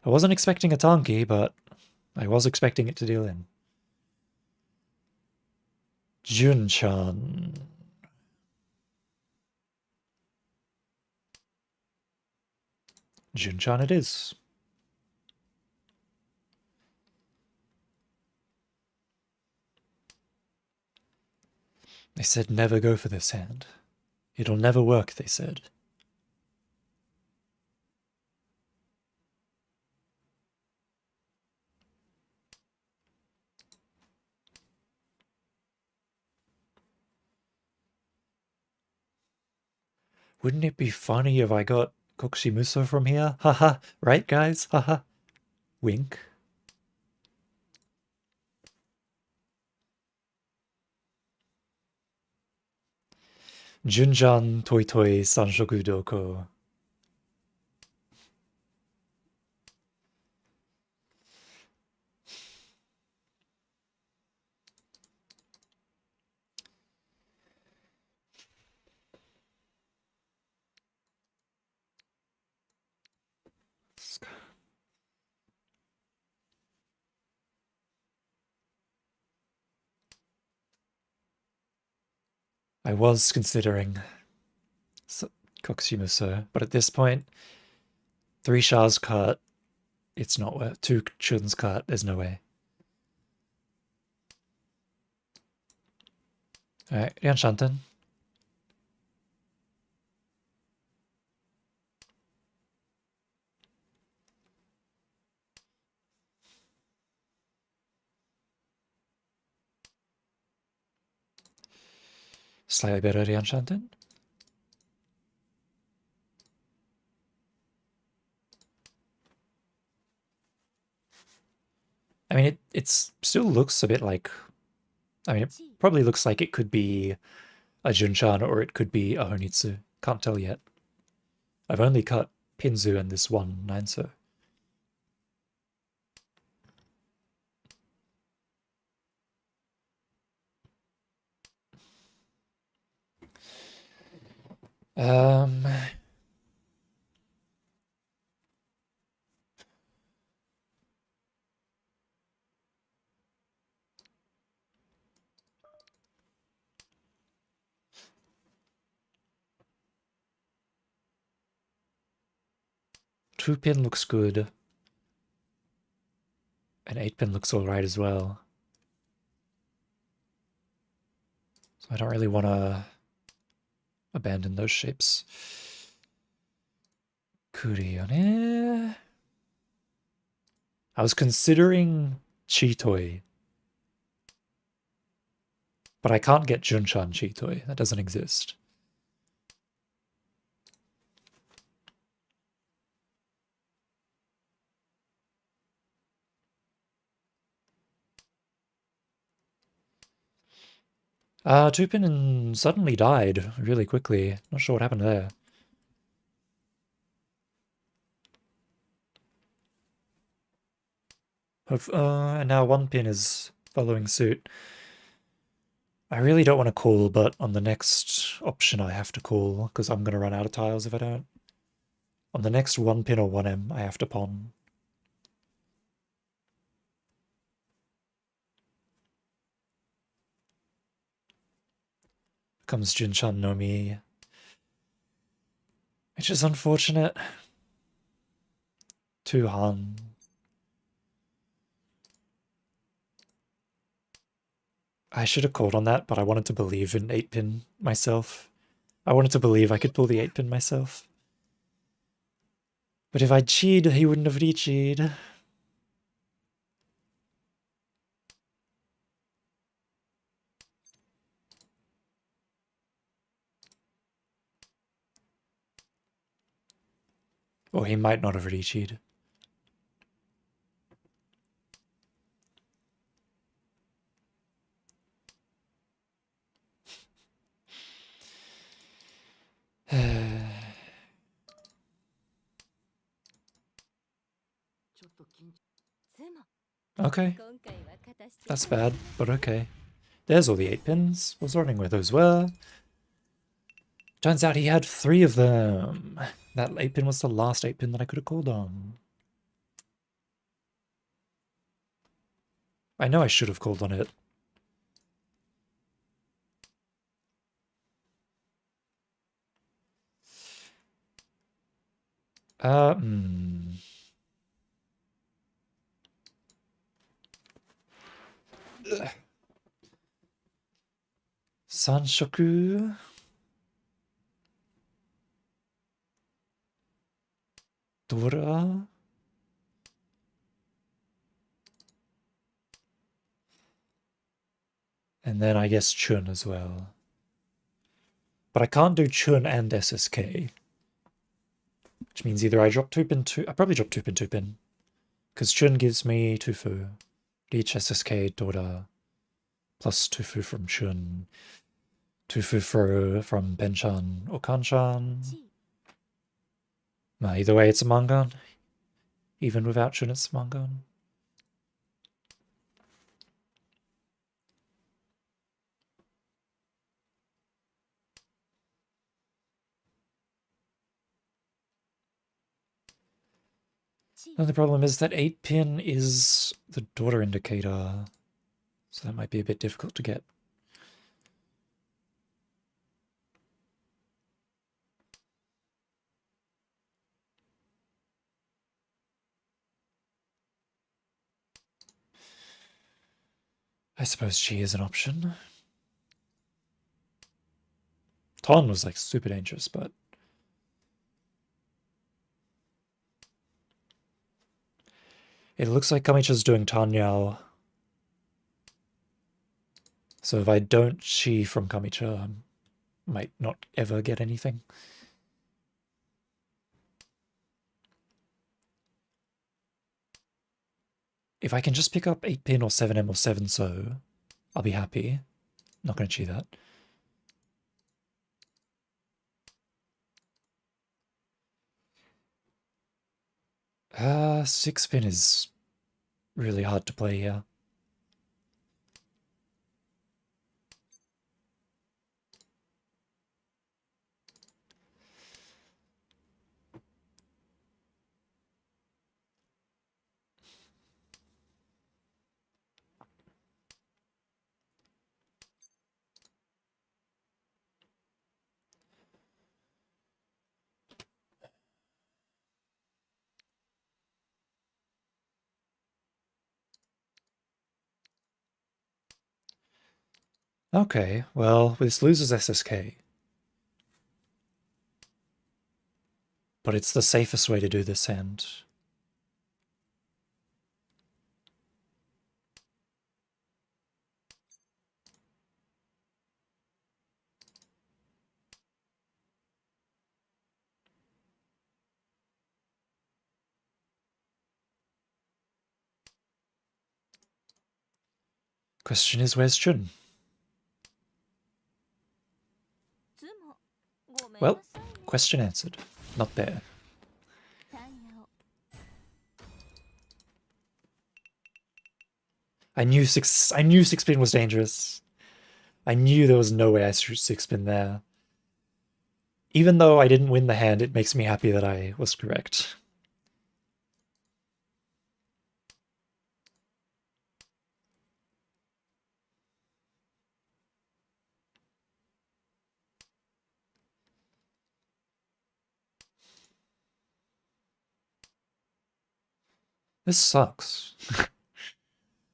[SPEAKER 1] I wasn't expecting a Tanki, but I was expecting it to deal in. Jun-chan. Jun-chan it is. They said never go for this hand. It'll never work, they said. Wouldn't it be funny if I got Kokushimuso from here? Haha, right guys? Haha. Wink. Junjan Toi Toi Sanshoku Doko. I was considering Kokushimuso, but at this point, 3 Shah's cut, it's not worth 2 Chun's cut, there's no way. Alright, Rian Shanten. Slightly better Rian Shanten. I mean, it still looks a bit like... I mean, it probably looks like it could be a Junchan or it could be a Honitsu. Can't tell yet. I've only cut Pinzu and this one Nainso. Two pin looks good. And 8 pin looks alright as well. So I don't really want to abandon those shapes. Kurione. I was considering Chitoi. But I can't get Junchan Chitoi. That doesn't exist. Tupin suddenly died really quickly. Not sure what happened there. And now 1 pin is following suit. I really don't want to call, but on the next option I have to call, because I'm going to run out of tiles if I don't. On the next 1 pin or 1M, I have to pawn. Comes Jinchan no Mi. Which is unfortunate. 2 Han. I should have called on that, but I wanted to believe in 8 pin myself. I wanted to believe I could pull the 8 pin myself. But if I'd cheated, he wouldn't have re-cheated. Or he might not have re-cheated. Okay. That's bad, but okay. There's all the 8 pins. Was wondering where those were. Turns out he had 3 of them. That 8 pin was the last 8 pin that I could have called on. I know I should have called on it. Sanshoku. Dora. And then I guess Chun as well. But I can't do Chun and SSK. Which means either I drop 2-pin, I probably drop 2-pin, 2-pin. Because Chun gives me Tufu. Each SSK daughter plus Tufu from Chun. Tufu from Benchan or Kanchan. Either way, it's a Mangan. Even without Chun, it's a Mangan. And the problem is that 8-pin is the daughter indicator, so that might be a bit difficult to get. I suppose Chi is an option. Ton was like super dangerous, but it looks like Kamicha's doing Tanyao. So if I don't Chi from Kamicha, I might not ever get anything. If I can just pick up 8-pin or 7M or 7-so, I'll be happy. Not going to Chi that. 6-pin is really hard to play here. Okay, well, this loses SSK. But it's the safest way to do this hand. Question is, where's Chun? Well, question answered. Not there. I knew 6-pin was dangerous. I knew there was no way I should 6-pin there. Even though I didn't win the hand, it makes me happy that I was correct. This sucks.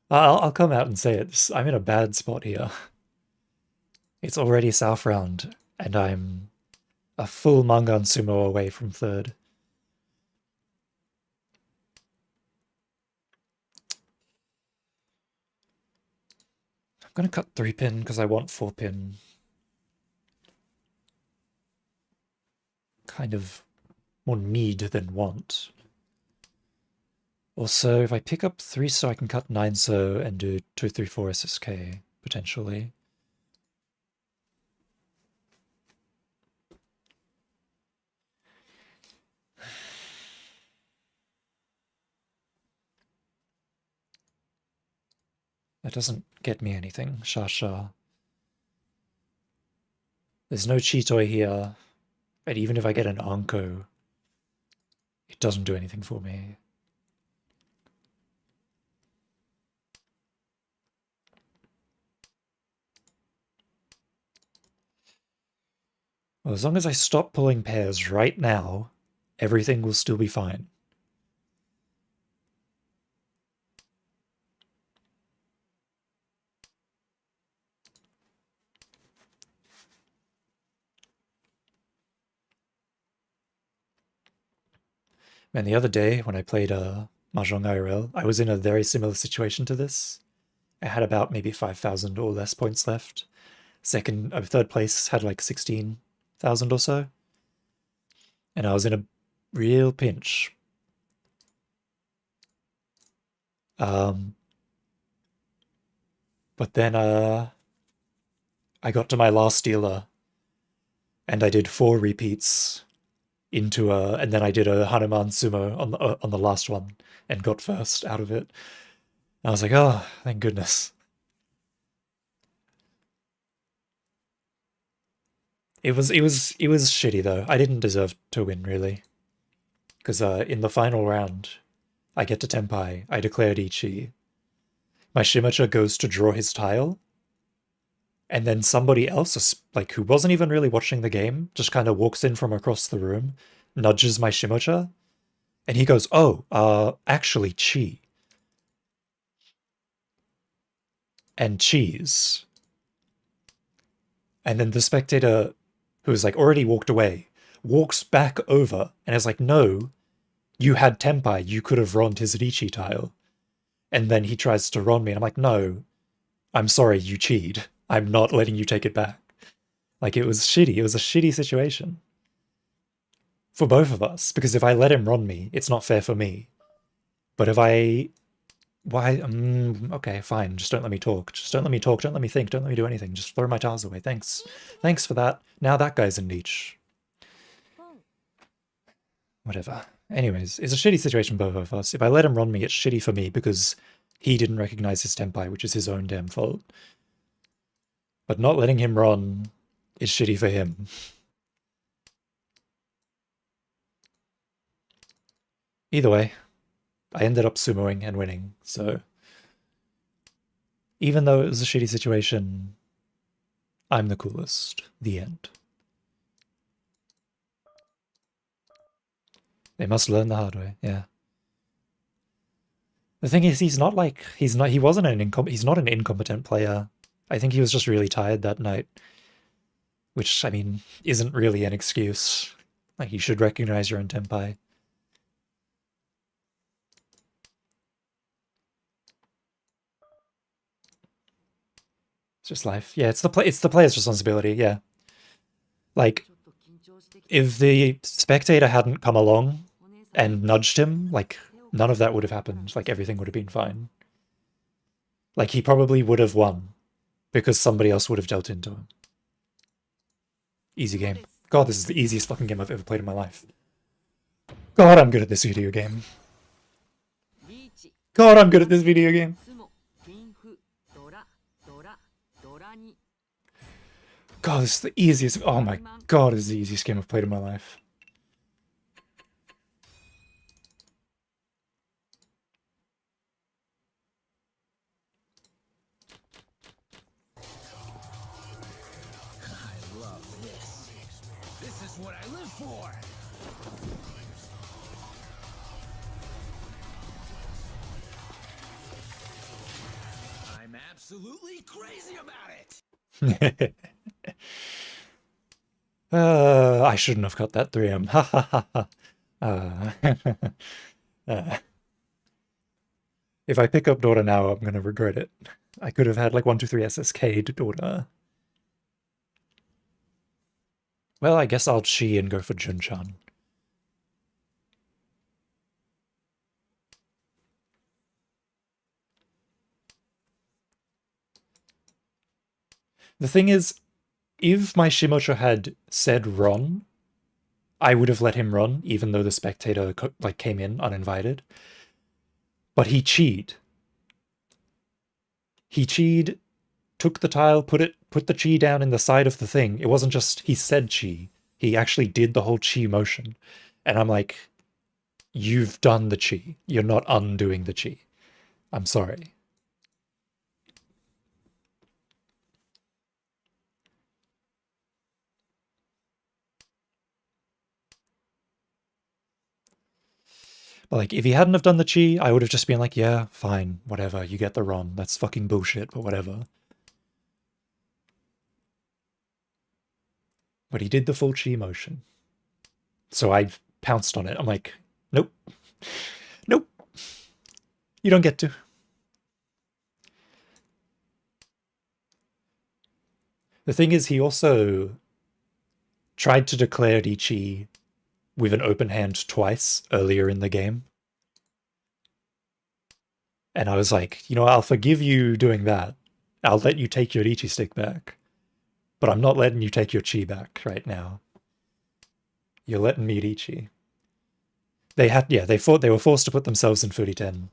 [SPEAKER 1] I'll come out and say it. I'm in a bad spot here. It's already South round, and I'm a full Mangan Sumo away from third. I'm gonna cut 3-pin because I want 4-pin. Kind of more need than want. Also, if I pick up 3-so, I can cut 9-so and do 2-3-4 SSK, potentially. That doesn't get me anything, Sha. There's no Chitoi here, and even if I get an Anko, it doesn't do anything for me. Well, as long as I stop pulling pairs right now, everything will still be fine. Man, the other day when I played Mahjong IRL, I was in a very similar situation to this. I had about maybe 5,000 or less points left. Third place had like 16 thousand or so. And I was in a real pinch. But then I got to my last dealer and I did 4 repeats into and then I did a Hanuman sumo on the last one and got first out of it. And I was like, oh, thank goodness. It was shitty though. I didn't deserve to win really, because in the final round, I get to Tenpai. I declared Ichi. My Shimacha goes to draw his tile, and then somebody else, like who wasn't even really watching the game, just kind of walks in from across the room, nudges my Shimacha, and he goes, "Oh, actually, Chi." And cheese. And then the spectator, who's like already walked away, walks back over and is like, no, you had Tenpai, you could have ronned his Richi tile. And then he tries to ron me, and I'm like, no, I'm sorry, you cheat. I'm not letting you take it back. Like, it was shitty. It was a shitty situation. For both of us, because if I let him ron me, it's not fair for me. But if I... Why? Okay, fine. Just don't let me talk. Just don't let me talk. Don't let me think. Don't let me do anything. Just throw my tiles away. Thanks. Thanks for that. Now that guy's in niche. Whatever. Anyways, it's a shitty situation for both of us. If I let him ron me, it's shitty for me because he didn't recognize his Tenpai, which is his own damn fault. But not letting him ron is shitty for him. Either way, I ended up sumoing and winning, so... Even though it was a shitty situation, I'm the coolest. The end. They must learn the hard way, yeah. The thing is, he's not an incompetent player. I think he was just really tired that night. Which, I mean, isn't really an excuse. Like, you should recognize your own Tenpai. It's just life. Yeah, it's the player's responsibility, yeah. Like, if the spectator hadn't come along and nudged him, like, none of that would have happened. Like, everything would have been fine. Like, he probably would have won, because somebody else would have dealt into him. Easy game. God, this is the easiest fucking game I've ever played in my life. God, I'm good at this video game. God, I'm good at this video game. God, this is the easiest... Oh my god, this is the easiest game I've played in my life.
[SPEAKER 2] I love this. This is what I live for. I'm absolutely crazy about it.
[SPEAKER 1] I shouldn't have cut that 3M. Ha ha ha ha. If I pick up Dora now, I'm gonna regret it. I could have had like 123 SSK'd Dora. Well, I guess I'll Chi and go for Junchan. The thing is, if my Shimocho had said Ron, I would have let him run, even though the spectator like came in uninvited. But he cheated. He cheated, took the tile, put the chi down in the side of the thing. It wasn't just he said chi. He actually did the whole chi motion. And I'm like, you've done the chi. You're not undoing the chi. I'm sorry. But like, if he hadn't have done the chi, I would have just been like, yeah, fine, whatever, you get the Ron. That's fucking bullshit, but whatever. But he did the full chi motion. So I pounced on it. I'm like, nope. Nope. You don't get to. The thing is, he also tried to declare Ichi with an open hand twice earlier in the game. And I was like, you know, I'll forgive you doing that. I'll let you take your Ichi stick back. But I'm not letting you take your chi back right now. You're letting me Ichi. They had, yeah, they were forced to put themselves in 30-10.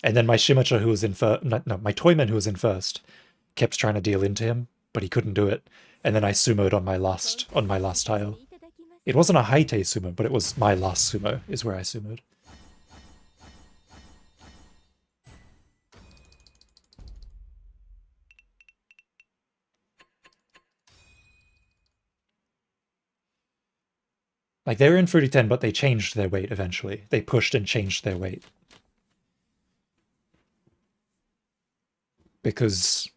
[SPEAKER 1] And then my Shimacha, who was in first, no, my Toyman, who was in first, kept trying to deal into him, but he couldn't do it. And then I sumoed on my last tile. It wasn't a Haite sumo, but it was my last sumo, is where I sumoed. Like, they were in 30-10, but they changed their weight eventually. They pushed and changed their weight. Because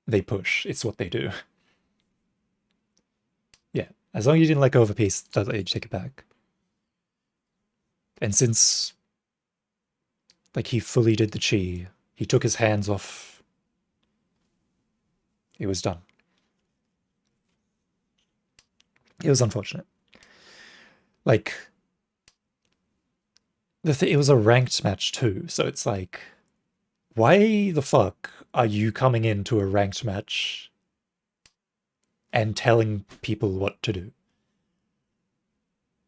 [SPEAKER 1] they push. It's what they do. Yeah, as long as you didn't let go of a piece, they'll let you take it back. And since, like, he fully did the chi, he took his hands off, it was done. It was unfortunate. Like, it was a ranked match too, so it's like, why the fuck are you coming into a ranked match and telling people what to do?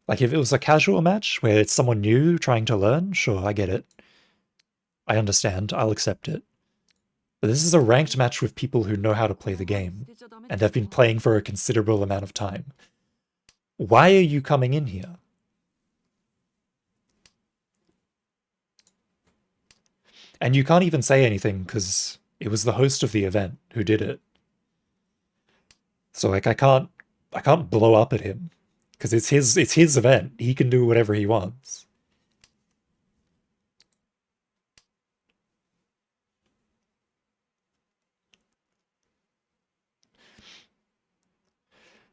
[SPEAKER 1] Like, if it was a casual match where it's someone new trying to learn, sure, I get it. I understand, I'll accept it. But this is a ranked match with people who know how to play the game, and have been playing for a considerable amount of time. Why are you coming in here? And you can't even say anything because it was the host of the event who did it. So like I can't blow up at him because it's his event. He can do whatever he wants.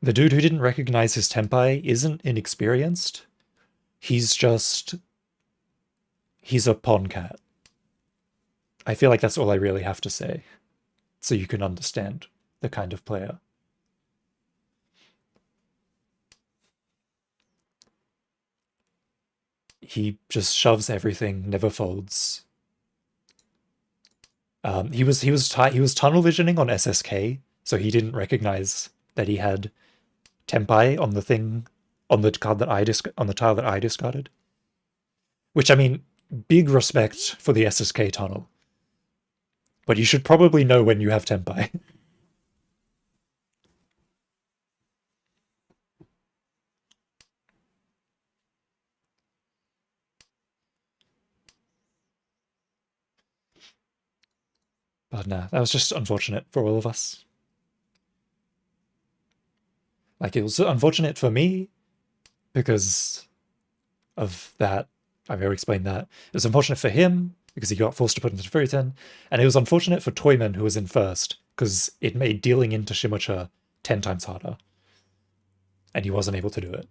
[SPEAKER 1] The dude who didn't recognize his tenpai isn't inexperienced. He's a pawn cat. I feel like that's all I really have to say, so you can understand the kind of player. He just shoves everything, never folds. He was tunnel visioning on SSK, so he didn't recognize that he had tenpai on the thing, on the card that on the tile that I discarded. Which, I mean, big respect for the SSK tunnel. But you should probably know when you have tenpai. But nah, that was just unfortunate for all of us. Like, it was unfortunate for me because of that. I've already explained that. It was unfortunate for him because he got forced to put into Furitan, and it was unfortunate for Toyman, who was in first, because it made dealing into Shimocha 10 times harder. And he wasn't able to do it.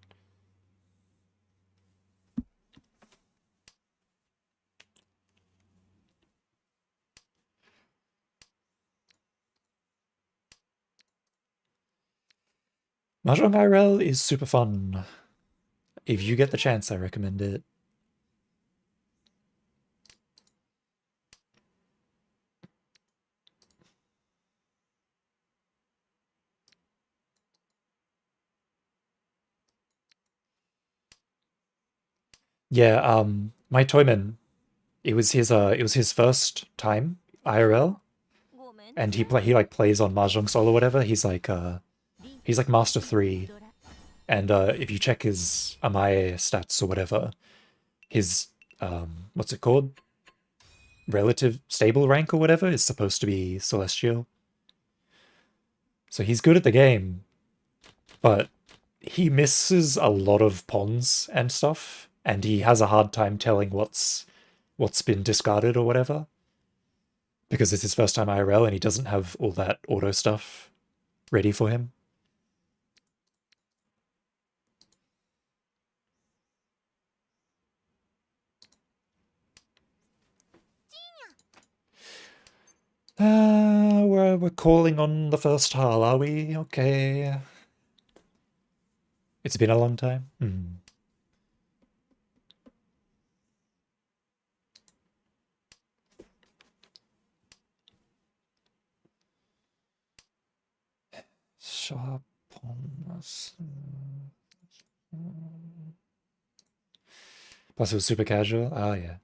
[SPEAKER 1] Mahjong IRL is super fun. If you get the chance, I recommend it. Yeah, my Toyman, it was his first time IRL, and he like plays on Mahjong Sol or whatever. He's like Master 3, and if you check his Amae stats or whatever, his what's it called? Relative stable rank or whatever is supposed to be Celestial. So he's good at the game, but he misses a lot of pawns and stuff, and he has a hard time telling what's been discarded or whatever. Because it's his first time IRL and he doesn't have all that auto stuff ready for him. We're calling on the first tile, are we? Okay. It's been a long time. Hmm. Sharp on us. Plus it was super casual. Ah, yeah.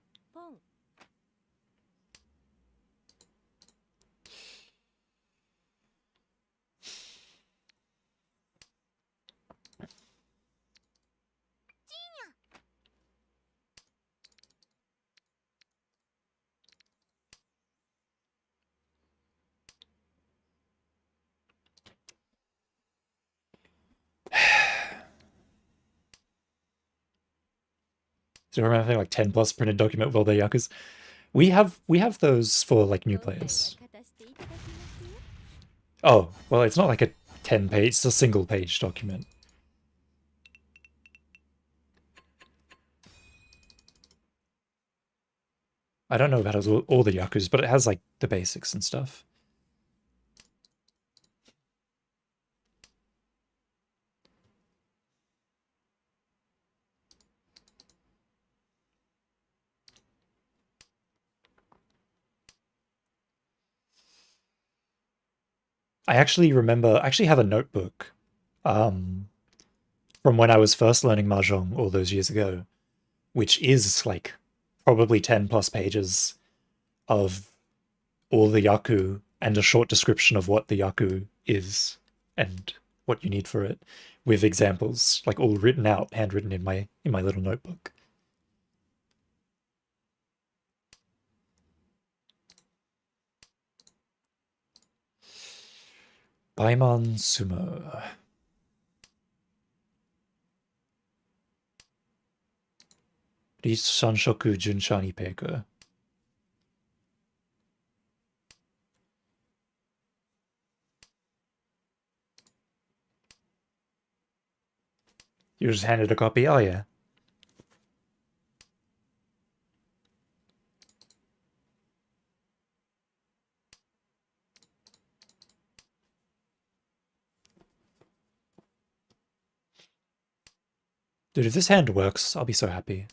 [SPEAKER 1] So I remember having like 10 plus printed document with all the yakus. We have those for like new players. Oh, well, it's not like a 10 page, it's a single page document. I don't know if it has all the yakus, but it has like the basics and stuff. I actually remember, I actually have a notebook from when I was first learning Mahjong all those years ago, which is like probably 10 plus pages of all the yaku and a short description of what the yaku is and what you need for it, with examples like all written out, handwritten in my little notebook. Baimon Sumo. Rishanshoku Junshan Ipeiko. You just handed a copy? Oh yeah. Dude, if this hand works, I'll be so happy.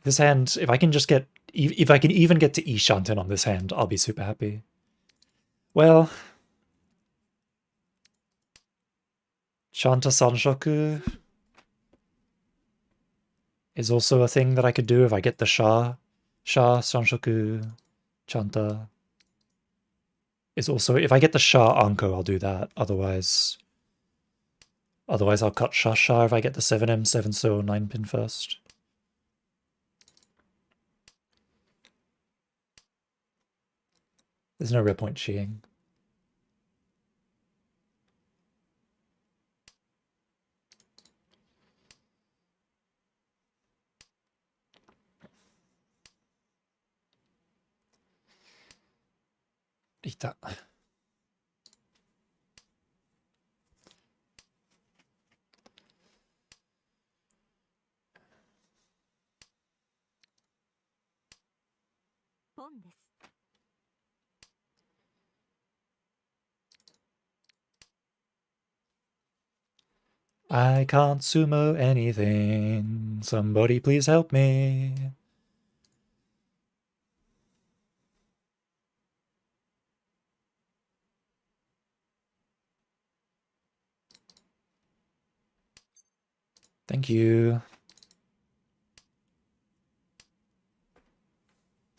[SPEAKER 1] This hand, if I can just get, if I can even get to Ishanten on this hand, I'll be super happy. Well, Shanta Sanshoku is also a thing that I could do if I get the Sha. Sha Sanshoku Chanta is also, if I get the Sha Anko, I'll do that. Otherwise I'll cut Sha Sha if I get the 7M, 7 So, 9 pin first. There's no real point cheating. Ita. I can't sumo anything. Somebody please help me. Thank you.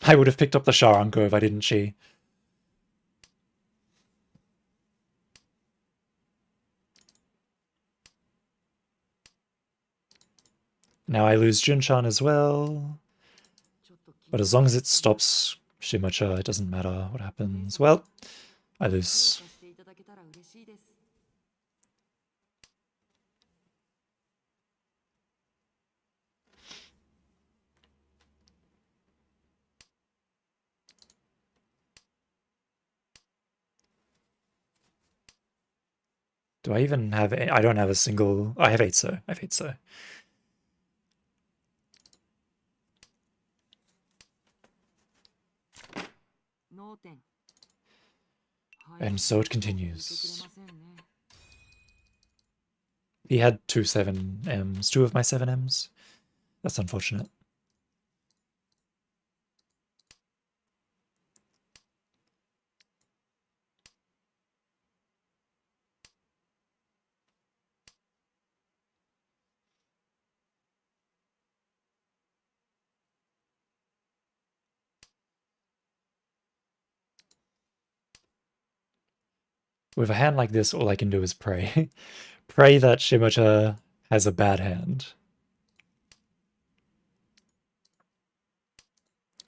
[SPEAKER 1] I would have picked up the Sharanko if I didn't chi. Now I lose Junshan as well. But as long as it stops Shimacha, it doesn't matter what happens. Well, I lose. Do I even have... I don't have a single... I have 8 So. I have 8 So. And so it continues. He had 2 7Ms, 2 of my 7Ms. That's unfortunate. With a hand like this, all I can do is pray. Pray that Shimocha has a bad hand.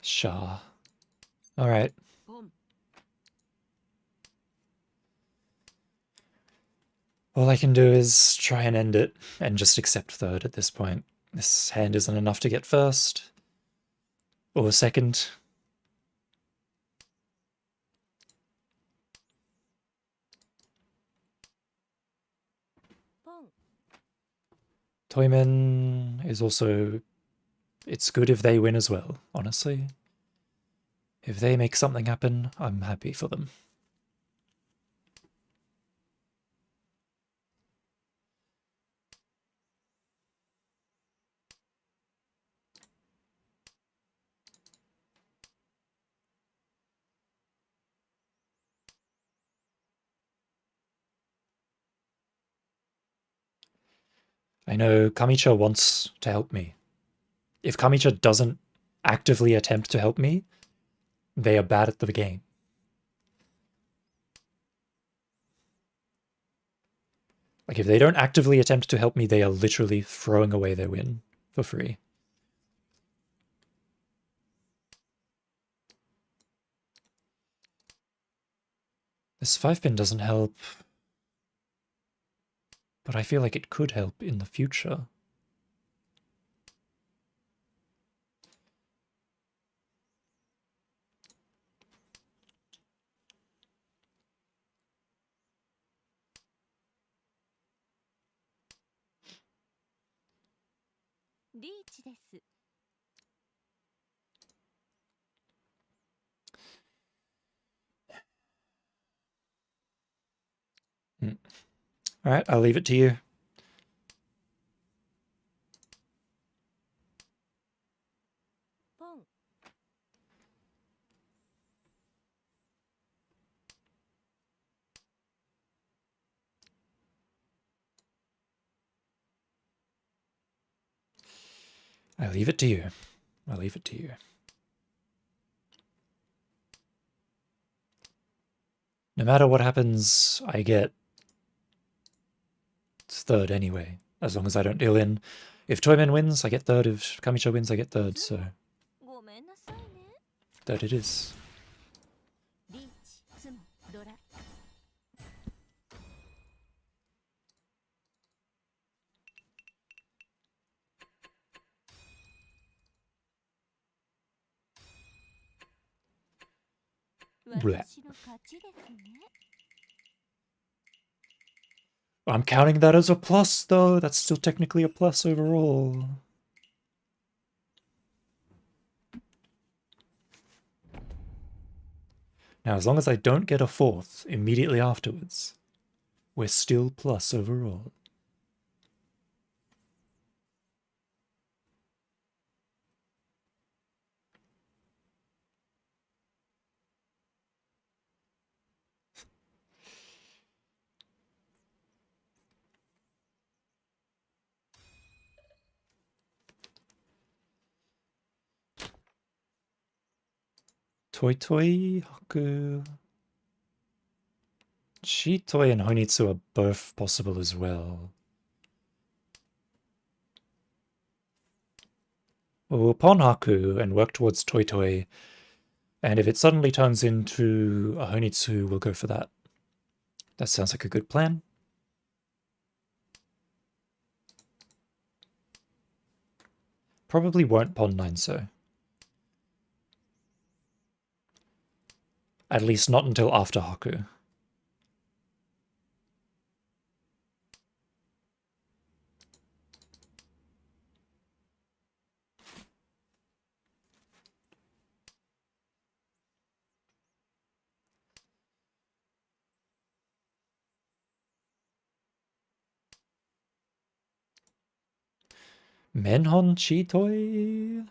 [SPEAKER 1] Shah. Alright. All I can do is try and end it, and just accept third at this point. This hand isn't enough to get first. Or second. Toyman is also... It's good if they win as well, honestly. If they make something happen, I'm happy for them. I know Kamicha wants to help me. If Kamicha doesn't actively attempt to help me, they are bad at the game. Like, if they don't actively attempt to help me, they are literally throwing away their win for free. This 5-pin doesn't help, but I feel like it could help in the future. Alright, I'll leave it to you. I leave it to you. I'll leave it to you. No matter what happens, I get third anyway, as long as I don't deal in. If Toyman wins, I get third. If Kamicha wins, I get third, so... Third it is. Blech. I'm counting that as a plus, though. That's still technically a plus overall. Now, as long as I don't get a fourth immediately afterwards, we're still plus overall. Toy Toy, Haku... Shitoi and Honitsu are both possible as well. We'll pawn Haku and work towards Toy Toy, and if it suddenly turns into a Honitsu, we'll go for that. That sounds like a good plan. Probably won't pawn 9 so. At least not until after Haku. Menhon Chitoi.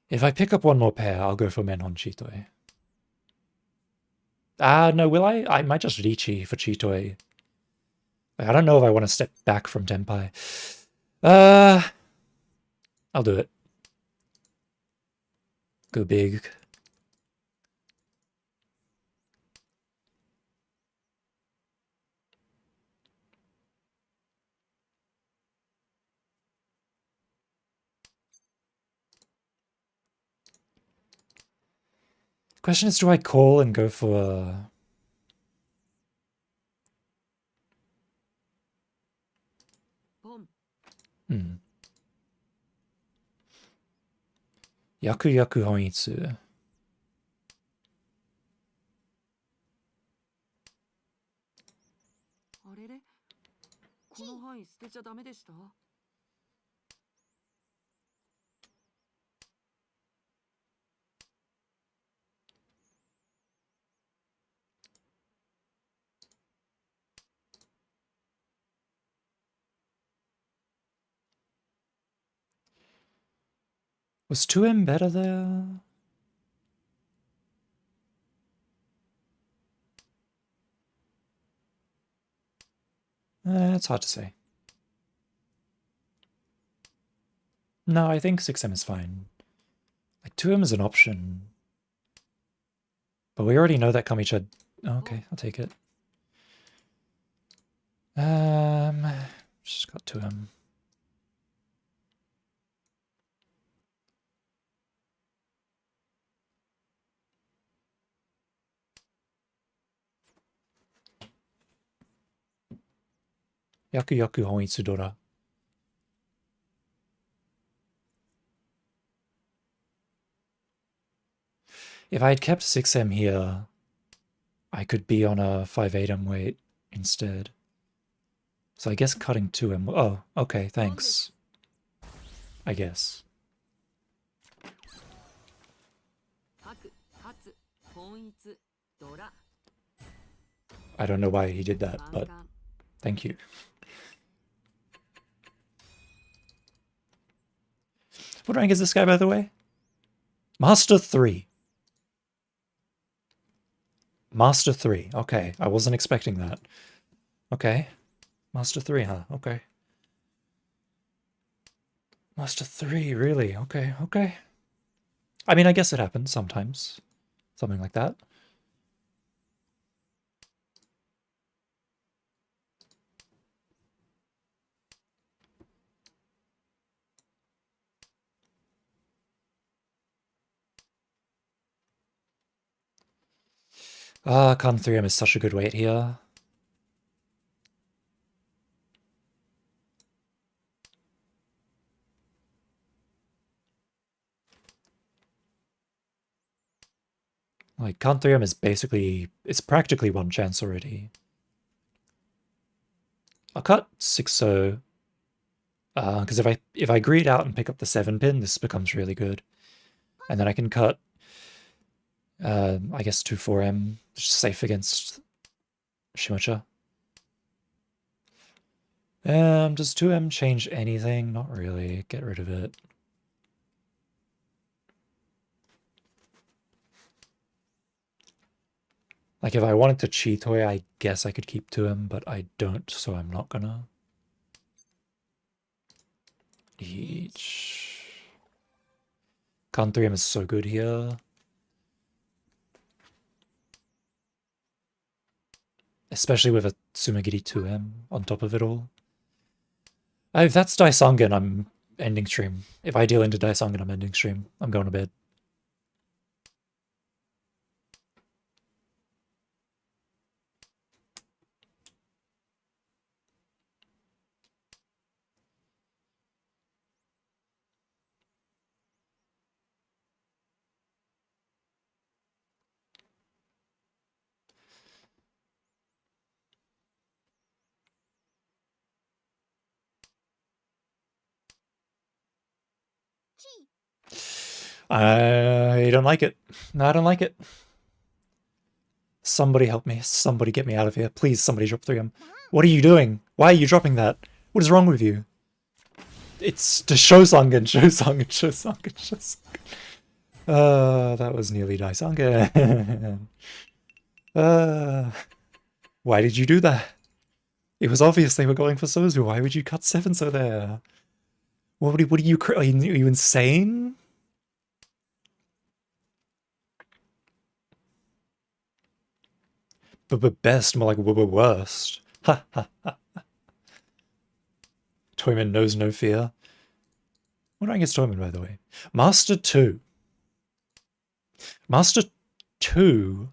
[SPEAKER 1] If I pick up one more pair, I'll go for Menhon Chitoi. No, will I? I might just Richi for Chitoi. I don't know if I want to step back from Tenpai. I'll do it. Go big. Question is, do I call and go for... Yaku Yaku Honitsu.
[SPEAKER 3] この範囲捨てちゃダメでした?
[SPEAKER 1] Was 2M better there? It's hard to say. No, I think 6M is fine. Like 2M is an option. But we already know that Kamicha... Oh, okay, I'll take it. Just got 2M. Yaku Yaku Honitsu Dora. If I had kept 6M here, I could be on a 5-8M weight instead. So I guess cutting 2M... Oh, okay, thanks. I guess. I don't know why he did that, but thank you. What rank is this guy, by the way? Master 3. Master 3. Okay, I wasn't expecting that. Okay. Master 3, huh? Okay. Master 3, really? Okay, okay. I mean, I guess it happens sometimes. Something like that. Con 3M is such a good weight here. Like, Con 3M is basically... It's practically one chance already. I'll cut 6-0. Because if I greed out and pick up the 7-pin, this becomes really good. And then I can cut... I guess 2-4M, which is safe against Shimocha. Does 2M change anything? Not really. Get rid of it. Like, if I wanted to Chitoi, I guess I could keep 2M, but I don't, so I'm not gonna. Each. Con 3M is so good here. Especially with a Sumagiri 2M on top of it all. If that's Daisangan, I'm ending stream. If I deal into Daisangan, I'm ending stream. I'm going to bed. I don't like it. No, I don't like it. Somebody help me. Somebody get me out of here. Please, somebody drop 3M. What are you doing? Why are you dropping that? What is wrong with you? It's to Shosangen, Shosangen, Shosangen, Shosangen. That was nearly Daisangen. Why did you do that? It was obvious they were going for Sozu. Why would you cut 7 so there? What are you, are you insane? But best, more like worst. Ha ha ha. Toyman knows no fear. What rank is Toyman, by the way? Master 2. Master 2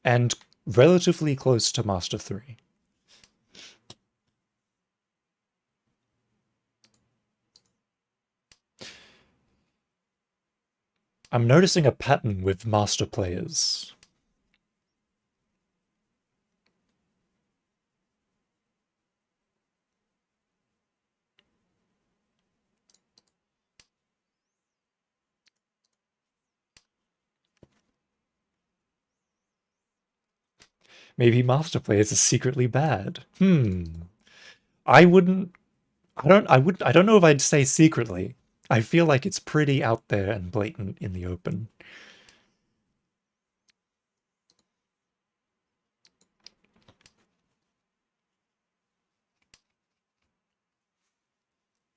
[SPEAKER 1] and relatively close to Master 3. I'm noticing a pattern with Master players. Maybe Master players are secretly bad. I wouldn't... I don't know if I'd say secretly. I feel like it's pretty out there and blatant in the open.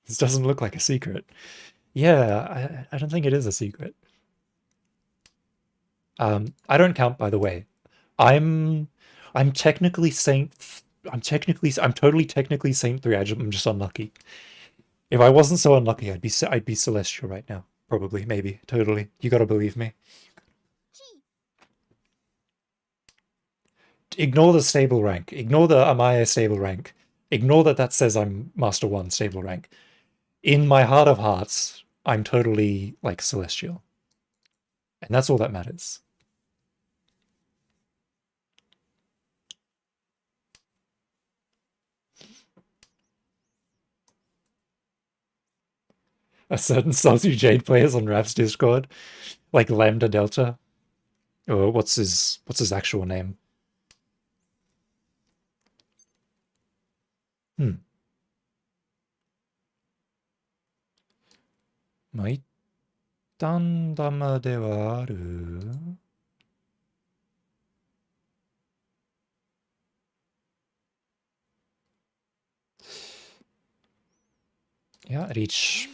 [SPEAKER 1] This doesn't look like a secret. Yeah, I don't think it is a secret. I don't count, by the way. I'm technically Saint... I'm totally technically Saint 3. I'm just unlucky. If I wasn't so unlucky, I'd be Celestial right now. Probably, maybe, totally. You gotta believe me. Ignore the stable rank. Ignore the Amaya stable rank. Ignore that says I'm Master 1 stable rank. In my heart of hearts, I'm totally, like, Celestial. And that's all that matters. A certain Saucy Jade players on Rav's Discord, like Lambda Delta, or what's his actual name? Might 旦玉ではある Yeah, reach.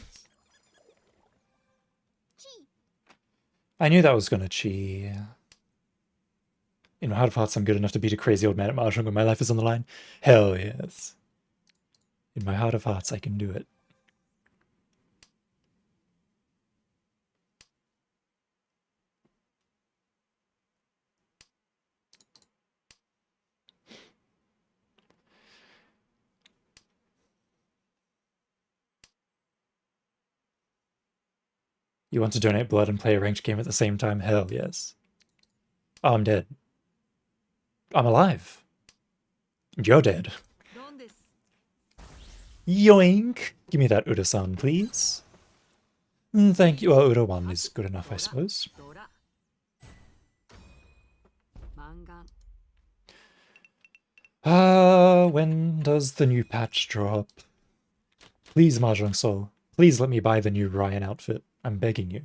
[SPEAKER 1] I knew that was gonna chi. In my heart of hearts, I'm good enough to beat a crazy old man at Mahjong when my life is on the line. Hell yes. In my heart of hearts, I can do it. You want to donate blood and play a ranked game at the same time? Hell yes. Oh, I'm dead. I'm alive. You're dead. Yoink! Give me that Uda-san, please. Thank you. Well, Uda-1 is good enough, I suppose. When does the new patch drop? Please, Mahjong Soul. Please let me buy the new Ryan outfit. I'm begging you.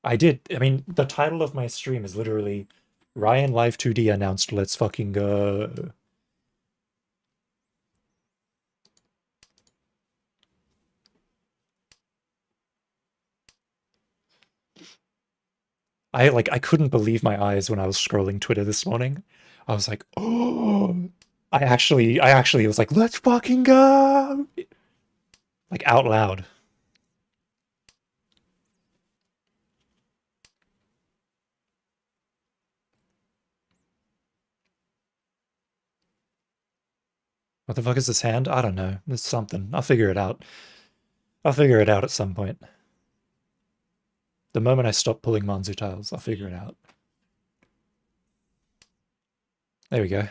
[SPEAKER 1] I did. I mean, the title of my stream is literally Ryan LIVE2D announced let's fucking go. I couldn't believe my eyes when I was scrolling Twitter this morning. I was like, oh, I actually was like, let's fucking go. Like out loud. What the fuck is this hand? I don't know. It's something. I'll figure it out. I'll figure it out at some point. The moment I stop pulling Manzu tiles, I'll figure it out. There we go.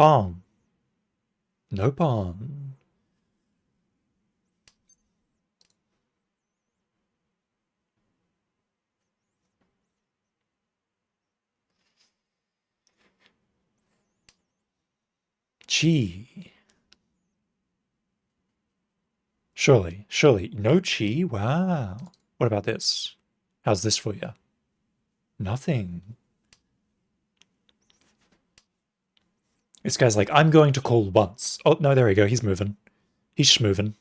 [SPEAKER 1] Pong. No pong. Chi. Surely, surely. No chi? Wow. What about this? How's this for you? Nothing. This guy's like, I'm going to call once. Oh, no, there we go. He's moving. He's schmoving.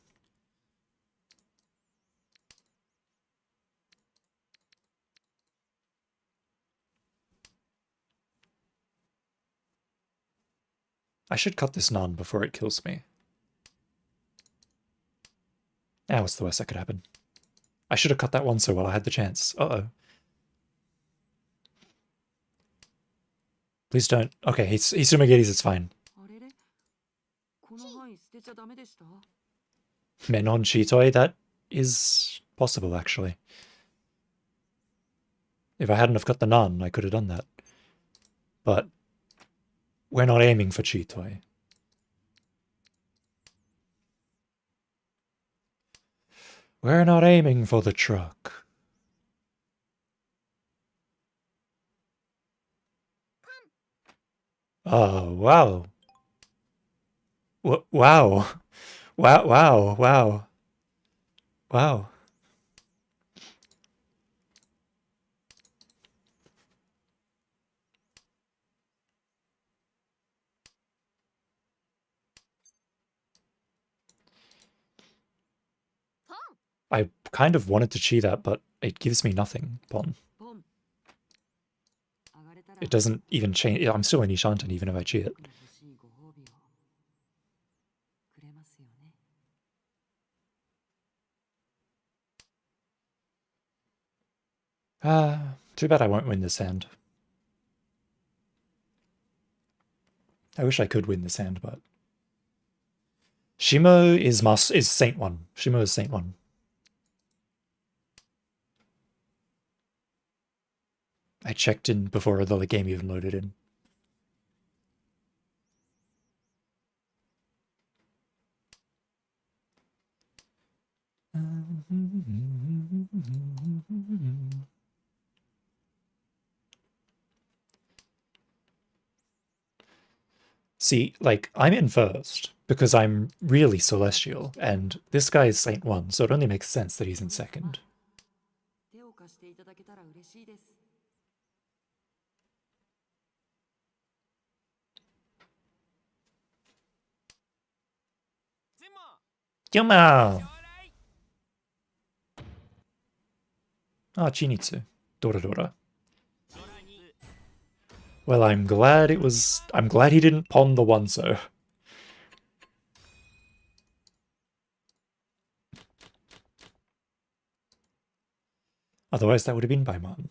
[SPEAKER 1] I should cut this nun before it kills me. Ah, what's the worst that could happen? I should have cut that one so while I had the chance. Uh-oh. Please don't. Okay, he's Sumagiris, it's fine.
[SPEAKER 3] あれれこの範囲捨てちゃダメでした
[SPEAKER 1] Menon Chitoi, that is possible, actually. If I hadn't have got the nun, I could have done that. But we're not aiming for Chitoi. We're not aiming for the truck. Oh, wow. Wow. Wow, wow, wow. Wow. I kind of wanted to cheat that, but it gives me nothing, Pon.
[SPEAKER 3] ポン上がれたら
[SPEAKER 1] It doesn't even change. I'm still in Ishantan even if I cheat it.
[SPEAKER 3] 僕の欲しいご褒美をくれますよね
[SPEAKER 1] Too bad I won't win this hand. I wish I could win this hand, but... Shimo is Saint 1. Shimo is Saint 1. I checked in before the game even loaded in. See, like, I'm in first, because I'm really Celestial, and this guy is Saint 1, so it only makes sense that he's in second.
[SPEAKER 3] 手を貸していただけたら嬉しいです
[SPEAKER 1] Yuma! Ah, Chinitsu. Dora Dora. Well, I'm glad he didn't pawn the one so. Otherwise that would have been by Martin.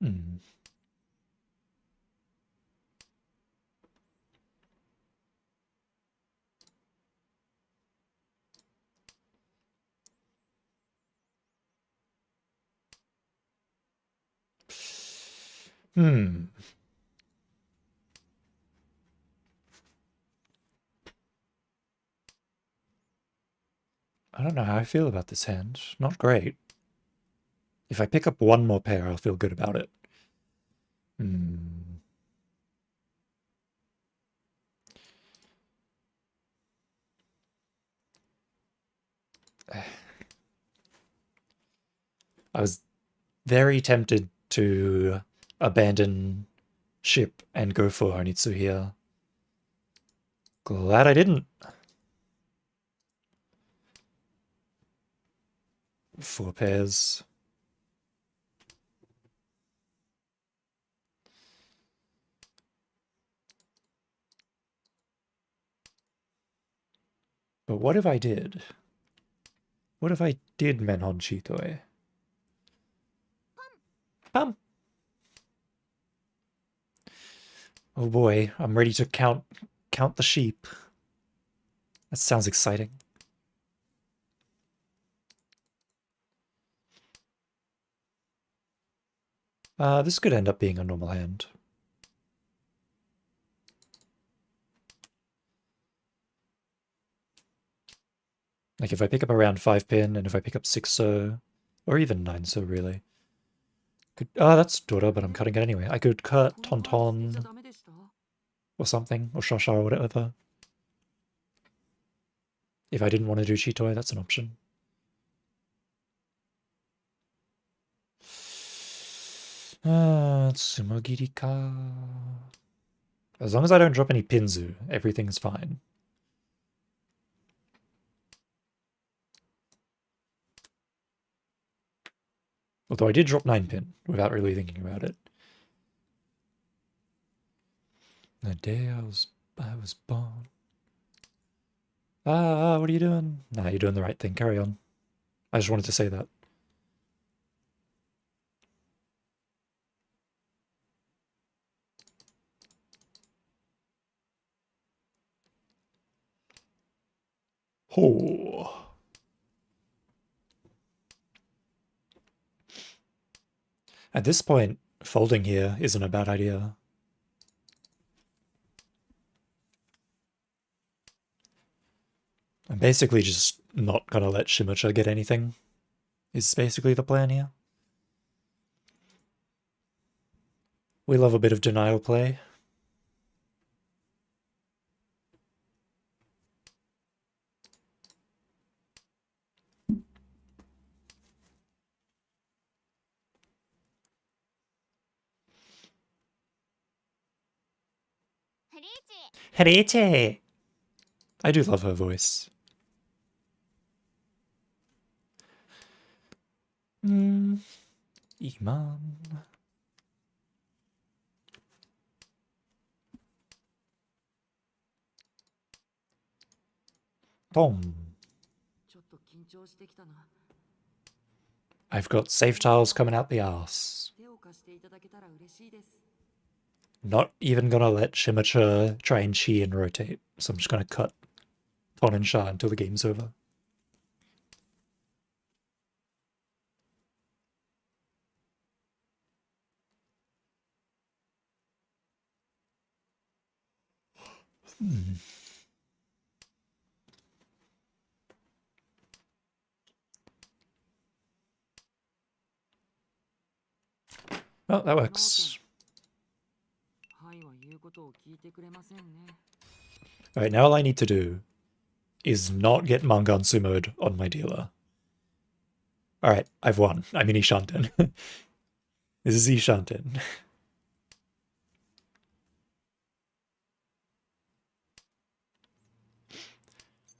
[SPEAKER 1] Hmm. Hmm. I don't know how I feel about this hand. Not great. If I pick up one more pair, I'll feel good about it. Hmm. I was very tempted to abandon ship and go for Onitsu here. Glad I didn't. 4 pairs. But what if I did? What if I did Menhon Chitoi? Pam! Oh boy, I'm ready to count the sheep. That sounds exciting. This could end up being a normal hand. Like if I pick up around 5 pin, and if I pick up 6 so, or even 9 so really. That's Dora, but I'm cutting it anyway. I could cut Tonton or something, or Shasha or whatever. If I didn't want to do Chitoi, that's an option. Tsumogiri ka. As long as I don't drop any Pinzu, everything's fine. Although I did drop 9 pin without really thinking about it. The day I was born. What are you doing? Nah, you're doing the right thing. Carry on. I just wanted to say that. Oh. At this point, folding here isn't a bad idea. I'm basically just not gonna let Shimucha get anything, is basically the plan here. We love a bit of denial play. Hariche! I do love her voice. Iman. Tom. I've got safe tiles coming out the arse. Not even gonna let Shimacha try and chi and rotate, so I'm just gonna cut Ton and Sha until the game's over. Oh, that works. Alright, now all I need to do is not get Mangansu mode on my dealer. Alright, I've won. I'm in Ishanten. This is Ishanten.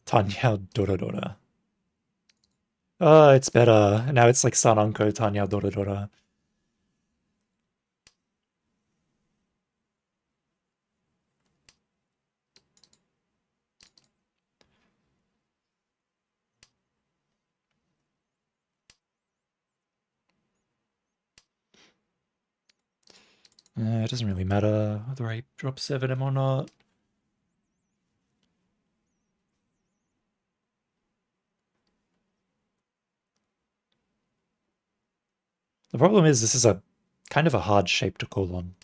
[SPEAKER 1] Tanya Dorodora. Oh, it's better. Now it's like Sananko Tanya Dorodora. It doesn't really matter whether I drop 7M or not. The problem is this is a kind of a hard shape to call on.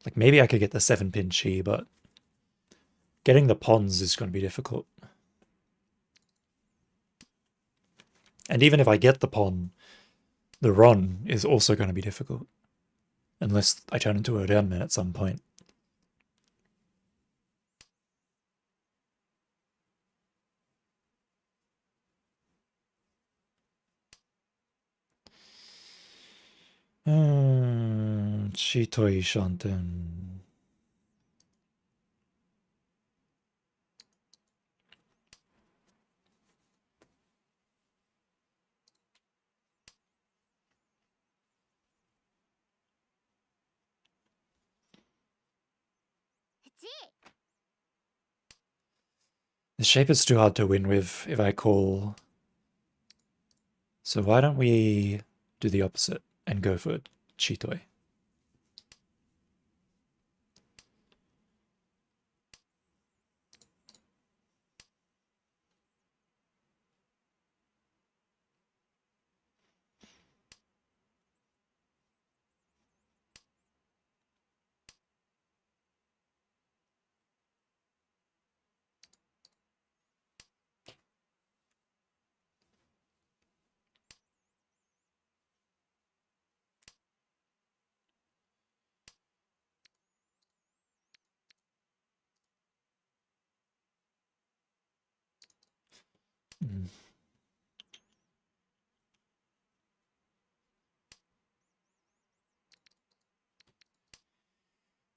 [SPEAKER 1] Like maybe I could get the 7-pin chi, but getting the pawns is going to be difficult. And even if I get the pawn, the run is also going to be difficult. Unless I turn into a Renmen at some point. Chitoi Shanten. The shape is too hard to win with if I call. So why don't we do the opposite and go for Chitoi?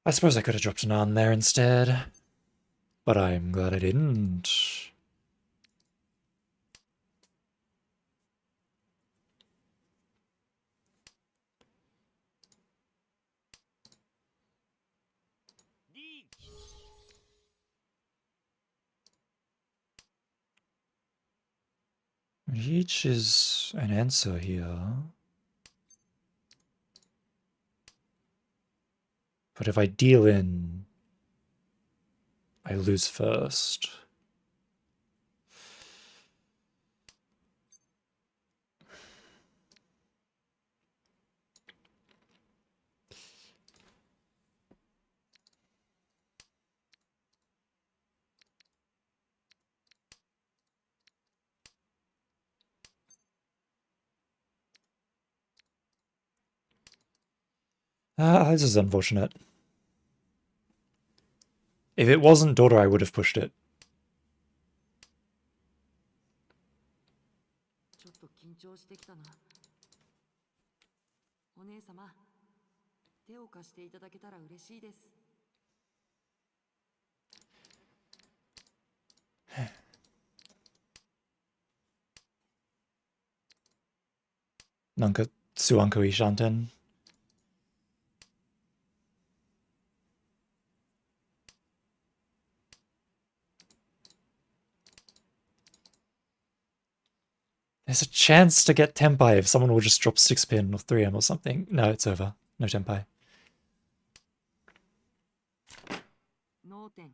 [SPEAKER 1] I suppose I could have dropped an on there instead, but I'm glad I didn't. Reach is an answer here. But if I deal in, I lose first. This is unfortunate. If it wasn't daughter, I would have pushed it.
[SPEAKER 3] ちょっと緊張してきたな。お姉様、手を貸していただけたら嬉しいです。
[SPEAKER 1] なんか強くいいシャンテン。There's a chance to get Tempai if someone will just drop 6-pin or 3M or something. No, it's over. No Tempai.
[SPEAKER 3] 脳天。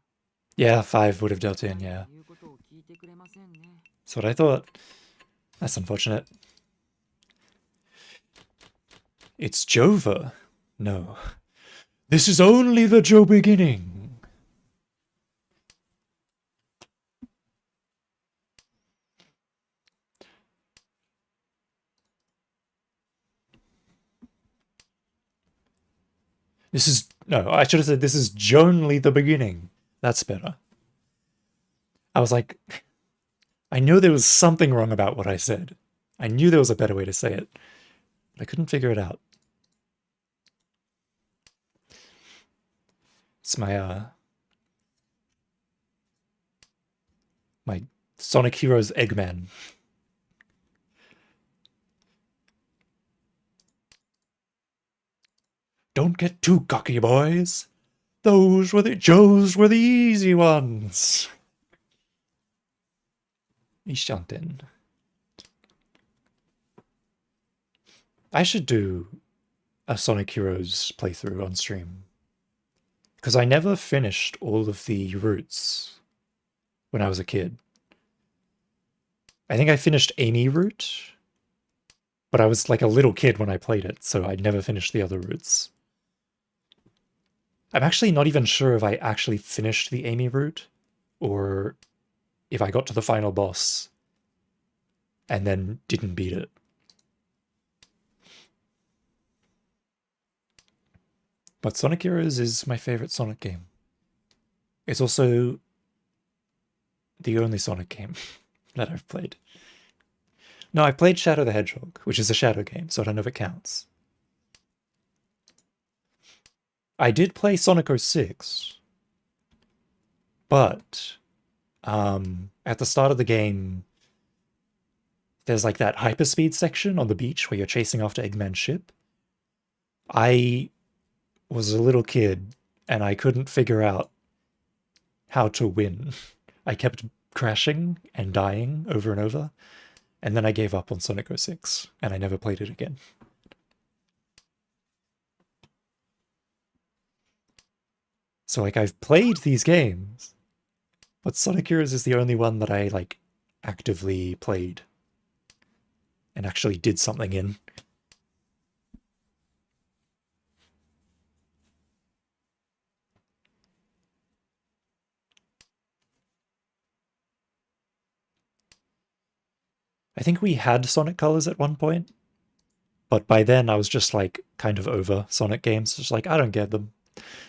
[SPEAKER 1] Yeah, 5 would have dealt in, yeah.
[SPEAKER 3] 言うことを聞いてくれませんね。
[SPEAKER 1] That's what I thought. That's unfortunate. It's Jova. No. This is only the Joe beginning. This is... No, I should have said this is only the beginning. That's better. I was like... I knew there was something wrong about what I said. I knew there was a better way to say it. But I couldn't figure it out. It's my, my Sonic Heroes Eggman. Don't get too cocky, boys. Those were the easy ones. Ishanten. I should do a Sonic Heroes playthrough on stream. Because I never finished all of the routes when I was a kid. I think I finished Amy route, but I was like a little kid when I played it, so I never finished the other routes. I'm actually not even sure if I actually finished the Amy route, or if I got to the final boss and then didn't beat it. But Sonic Heroes is my favorite Sonic game. It's also the only Sonic game that I've played. No, I played Shadow the Hedgehog, which is a Shadow game, so I don't know if it counts. I did play Sonic 06, but at the start of the game, there's like that hyperspeed section on the beach where you're chasing after Eggman's ship. I was a little kid and I couldn't figure out how to win. I kept crashing and dying over and over, and then I gave up on Sonic 06 and I never played it again. So like I've played these games, but Sonic Heroes is the only one that I like actively played and actually did something in. I think we had Sonic Colors at one point, but by then I was just like kind of over Sonic games. Just like, I don't get them.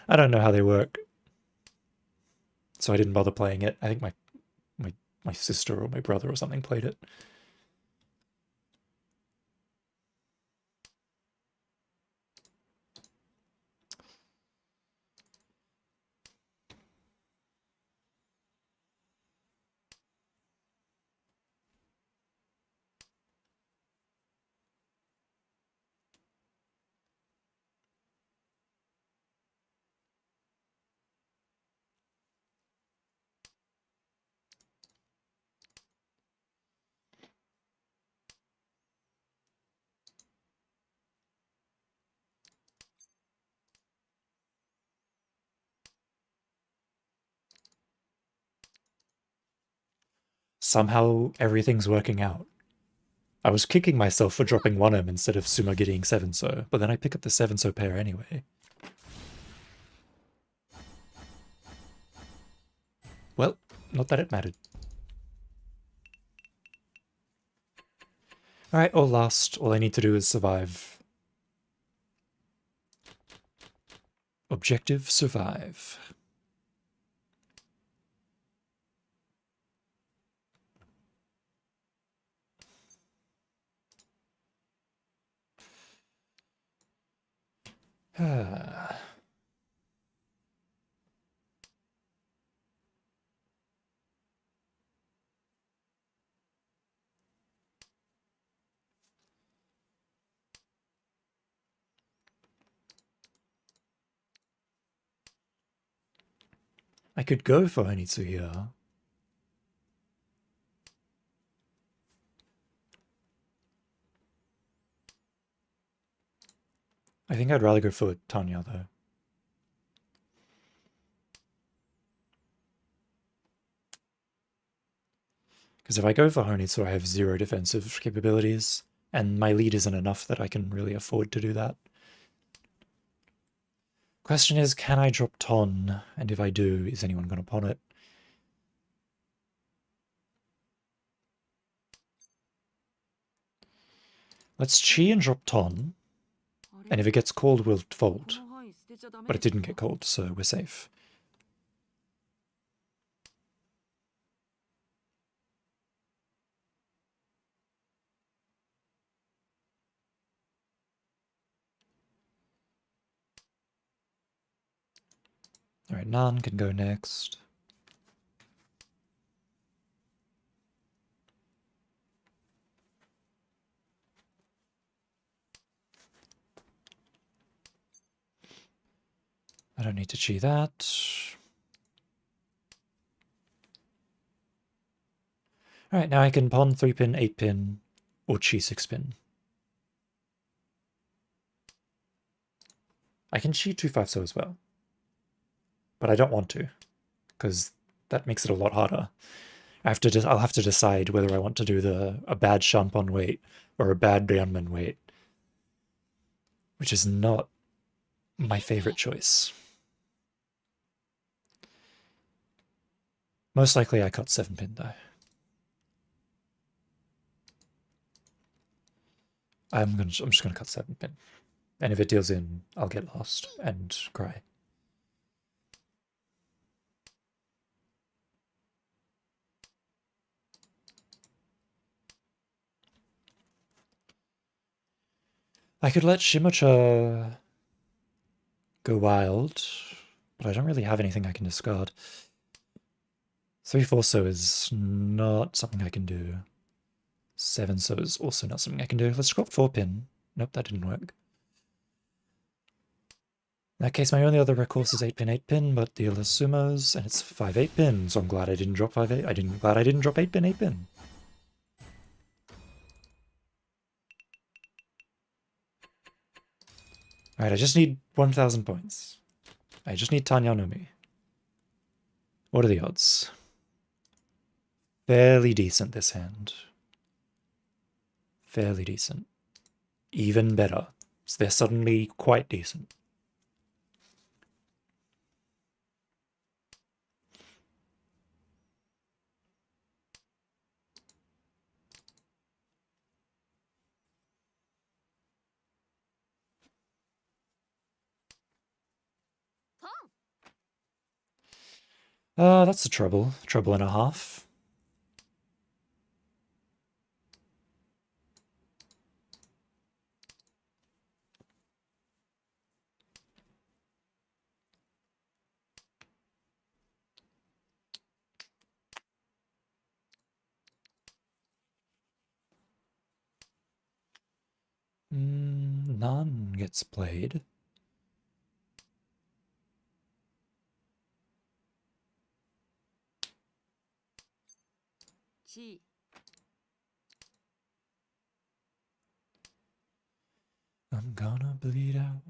[SPEAKER 1] I don't know how they work. So I didn't bother playing it. I think my my sister or my brother or something played it. Somehow everything's working out. I was kicking myself for dropping 1M instead of Sumo getting 7-so, but then I pick up the 7-so pair anyway. Well, not that it mattered. Alright, all last. All I need to do is survive. Objective survive. I could go for Honitsu here. I think I'd rather go for Tanya, though. Because if I go for Honitsu, I have 0 defensive capabilities, and my lead isn't enough that I can really afford to do that. Question is, can I drop Ton? And if I do, is anyone going to pawn it? Let's Chi and drop Ton, and if it gets called, we'll fold. But it didn't get called, so we're safe. Alright, Nan can go next. I don't need to Chi that. Alright, now I can pawn 3-pin, 8-pin, or Chi 6-pin. I can Chi 2-5-so as well. But I don't want to, because that makes it a lot harder. I'll have to decide whether I want to do a bad Shanpon wait or a bad Ryeonman wait, which is not my favorite choice. Most likely I cut 7-pin though. I'm just gonna cut 7-pin. And if it deals in, I'll get lost and cry. I could let Shimocha go wild, but I don't really have anything I can discard. 3-4-so is not something I can do. 7-so is also not something I can do. Let's drop 4-pin. Nope, that didn't work. In that case, my only other recourse is 8-pin, 8-pin, but deal is sumos, and it's 5-8-pin, so I'm glad I didn't drop 5-8. Glad I didn't drop 8-pin, 8-pin. Alright, I just need 1,000 points. I just need Tanya no Mi. What are the odds? Fairly decent this hand. Fairly decent. Even better. So they're suddenly quite decent. That's a trouble. Trouble and a half. None gets played.
[SPEAKER 3] G.
[SPEAKER 1] I'm gonna bleed out.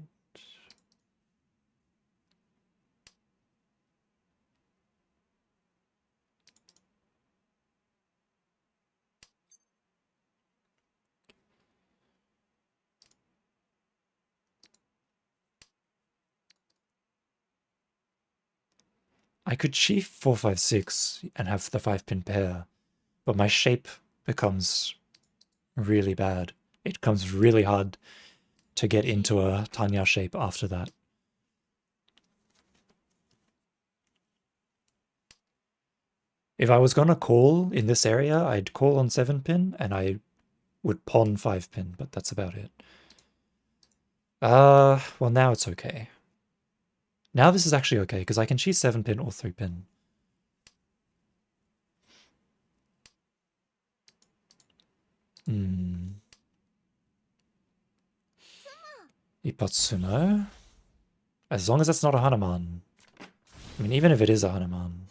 [SPEAKER 1] I could chief 456 and have the 5-pin pair, but my shape becomes really bad. It becomes really hard to get into a Tanya shape after that. If I was gonna call in this area, I'd call on 7-pin and I would pawn 5-pin, but that's about it. Well now it's okay. Now this is actually okay, because I can cheese 7-pin or 3-pin. Ipotsuno. As long as it's not a Hanuman. I mean, even if it is a Hanuman.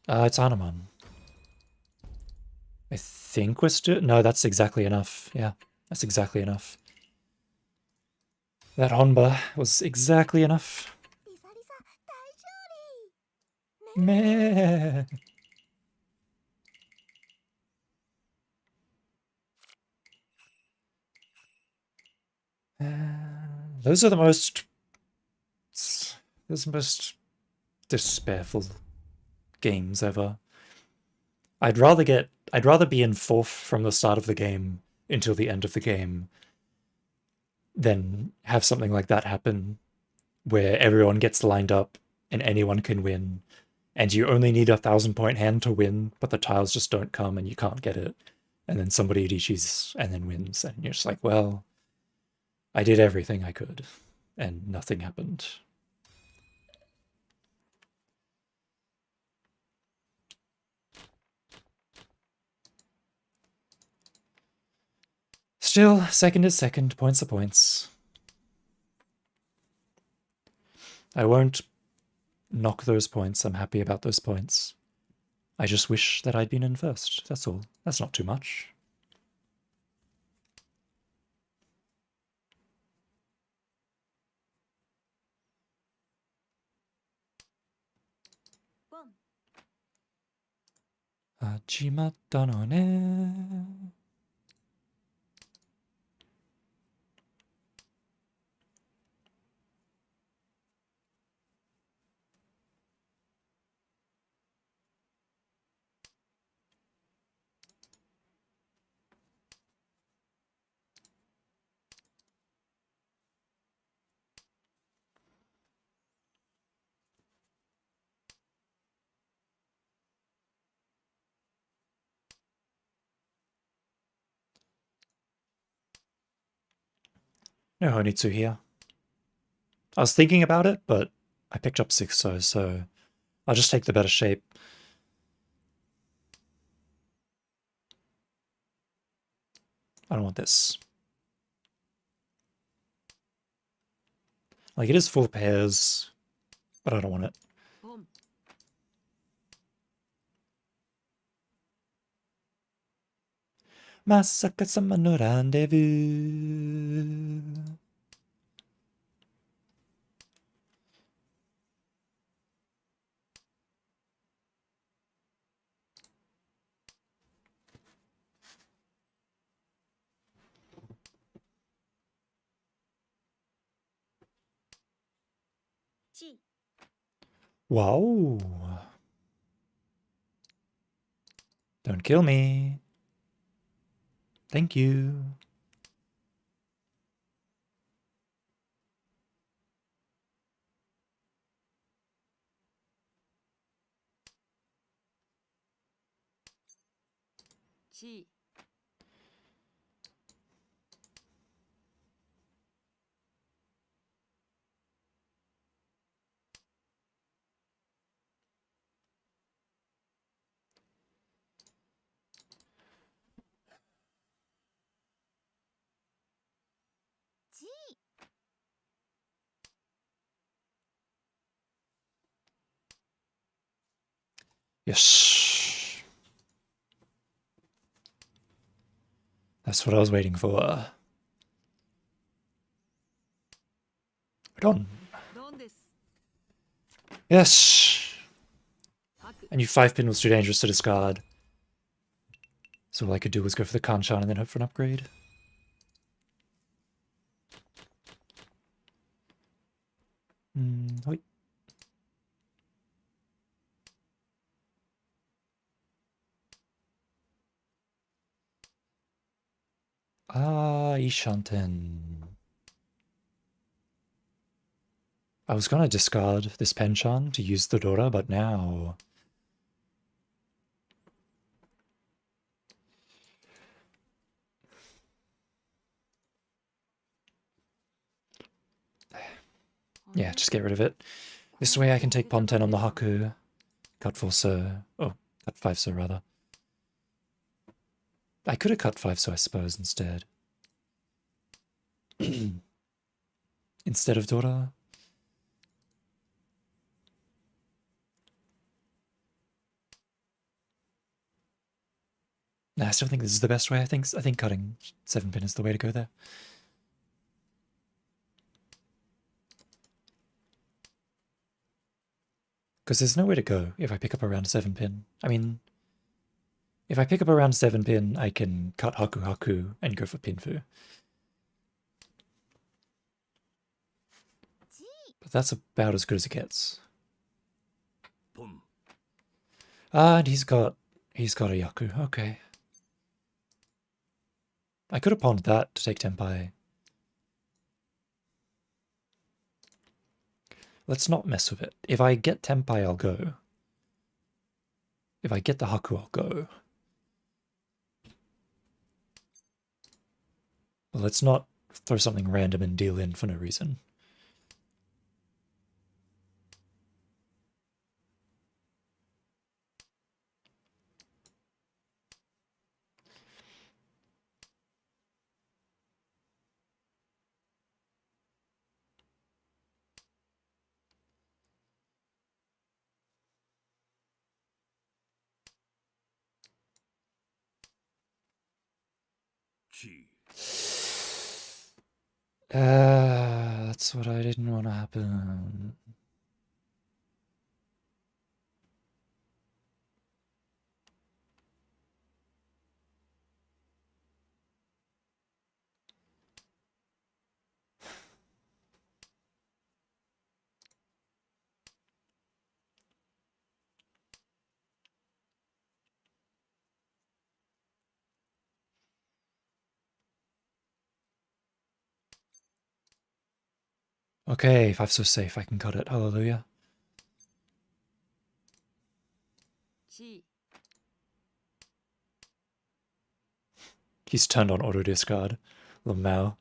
[SPEAKER 1] It's a Hanuman. I think we're still... No, that's exactly enough. Yeah, that's exactly enough. That Honba was exactly enough. Meh. Those are the most... Those are the most despairful games ever. I'd rather be in 4th from the start of the game until the end of the game than have something like that happen where everyone gets lined up and anyone can win and you only need a 1,000-point hand to win, but the tiles just don't come and you can't get it. And then somebody DHs and then wins, and you're just like, well, I did everything I could and nothing happened. Still, second is second, points are points. I won't knock those points, I'm happy about those points. I just wish that I'd been in first, that's all. That's not too much. Hajimatta no ne. No Honitsu here. I was thinking about it, but I picked up 6-0, so I'll just take the better shape. I don't want this. Like, it is full pairs, but I don't want it.
[SPEAKER 3] Boom.
[SPEAKER 1] Masaka-sama no rendezvous.
[SPEAKER 3] G.
[SPEAKER 1] Wow. Don't kill me. Thank you.
[SPEAKER 3] G.
[SPEAKER 1] Yes. That's what I was waiting for. Done.
[SPEAKER 3] ドンです。
[SPEAKER 1] Yes.
[SPEAKER 3] ハク。
[SPEAKER 1] I knew 5-pin was too dangerous to discard. So all I could do was go for the Kanchan and then hope for an upgrade. Wait. Ah, Ishanten. I was gonna discard this Penchan to use the Dora, but now... Yeah, just get rid of it. This way I can take Pawn 10 on the Haku. Cut 4 so... Oh, cut 5 so rather. I could have cut 5 so I suppose instead. Instead of Dora. Nah, I still think this is the best way. I think cutting 7-pin is the way to go there. Because there's nowhere to go if I pick up around 7-pin. I mean, if I pick up around 7-pin, I can cut Haku Haku and go for Pinfu. But that's about as good as it gets. Ah, and he's got a Yaku. Okay. I could have pawned that to take Tenpai. Let's not mess with it. If I get Tenpai, I'll go. If I get the Haku, I'll go. But let's not throw something random and deal in for no reason. That's what I didn't want to happen. Okay, 5 so safe, I can cut it. Hallelujah. He's turned on auto discard. Lamau.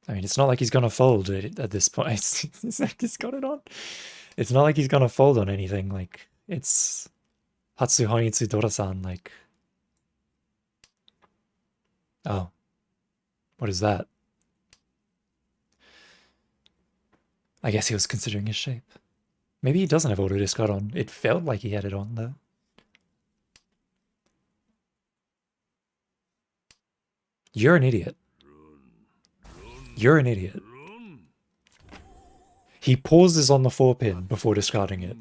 [SPEAKER 1] I mean, it's not like he's gonna fold at this point. He's got it on. It's not like he's gonna fold on anything. Like, it's Hatsuhonitsu Dora-san, like... Oh. What is that? I guess he was considering his shape. Maybe he doesn't have auto discard on. It felt like he had it on, though. You're an idiot. You're an idiot. He pauses on the 4-pin before discarding it.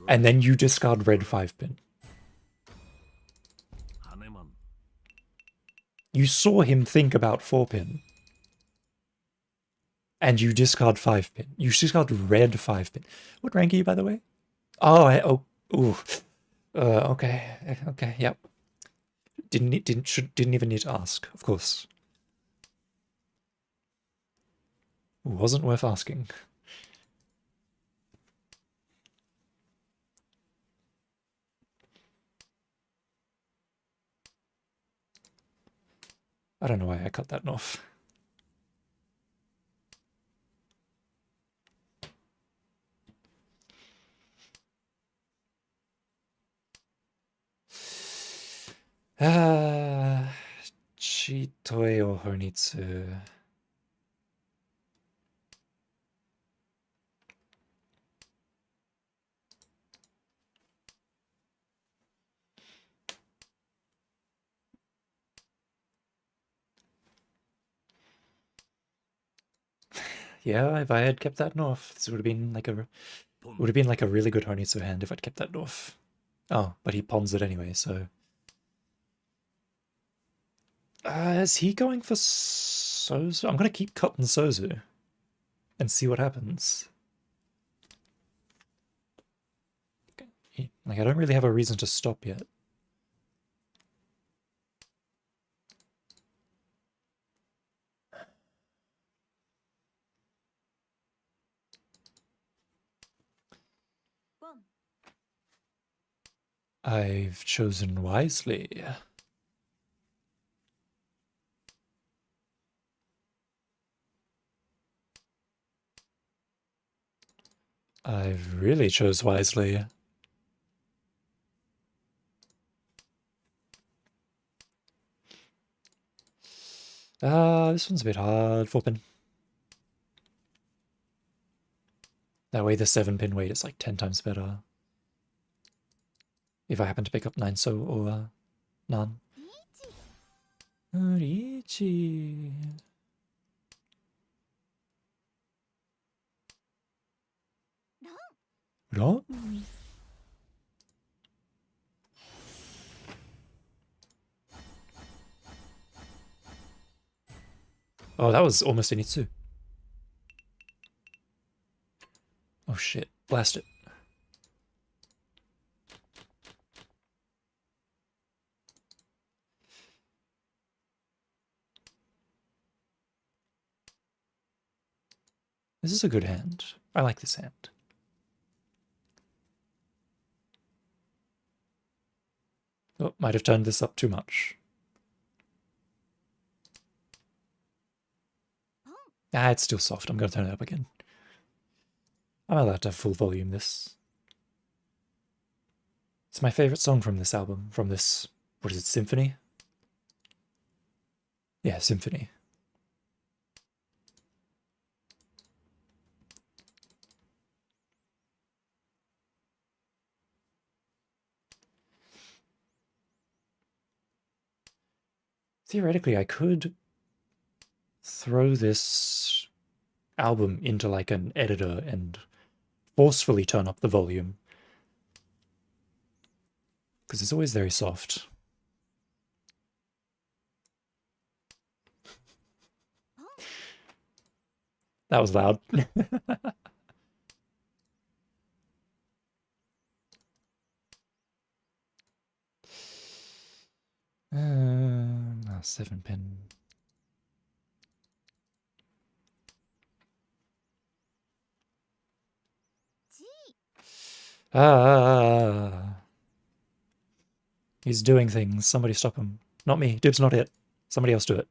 [SPEAKER 1] And then you discard red 5-pin. You saw him think about 4-pin. And you discard 5-pin. You discard red 5-pin. What rank are you, by the way? Oh, ooh. Okay, okay, yep. Didn't even need to ask, of course. Wasn't worth asking. I don't know why I cut that off. Chitoe or Honitsu? Yeah, if I had kept that north, this would have been like a really good Honitsu hand if I'd kept that north. Oh, but he pawns it anyway, so. Is he going for Sozu? I'm gonna keep cutting Sozu and see what happens. Like, I don't really have a reason to stop yet. I've chosen wisely. I've really chose wisely. This one's a bit hard for pin. That way the 7-pin weight is like 10 times better. If I happen to pick up 9 so or Nan. Riichi. Ron? Oh, that was almost an Itsu. Oh shit, blast it. This is a good hand. I like this hand. Oh, might have turned this up too much. Ah, it's still soft. I'm going to turn it up again. I'm allowed to have full volume this. It's my favorite song from this album. From this, what is it, Symphony? Yeah, Symphony. Theoretically, I could throw this album into like an editor and forcefully turn up the volume. Because it's always very soft. That was loud. No, 7-pin. He's doing things. Somebody stop him. Not me. Dib's not it. Somebody else do it.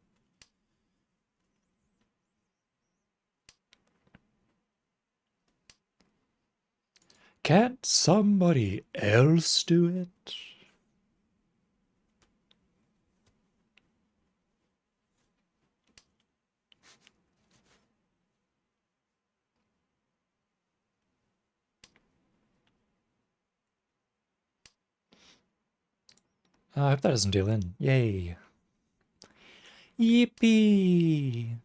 [SPEAKER 1] Can't somebody else do it? I hope that doesn't deal in. Yay. Yippee!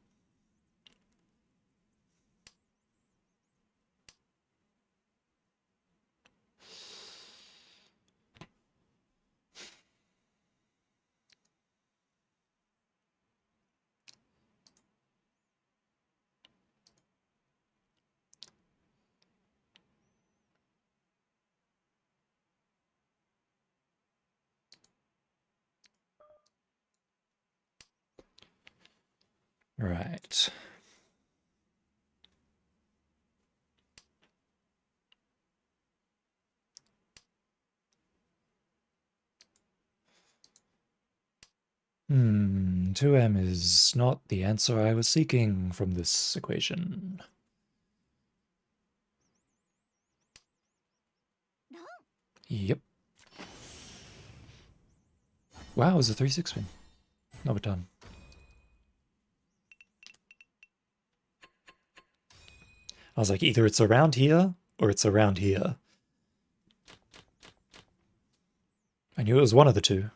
[SPEAKER 1] Right. Hmm, 2M is not the answer I was seeking from this equation. Yep. Wow, it was a 3-6 spin. Not a ton. I was like, either it's around here or it's around here. I knew it was one of the two.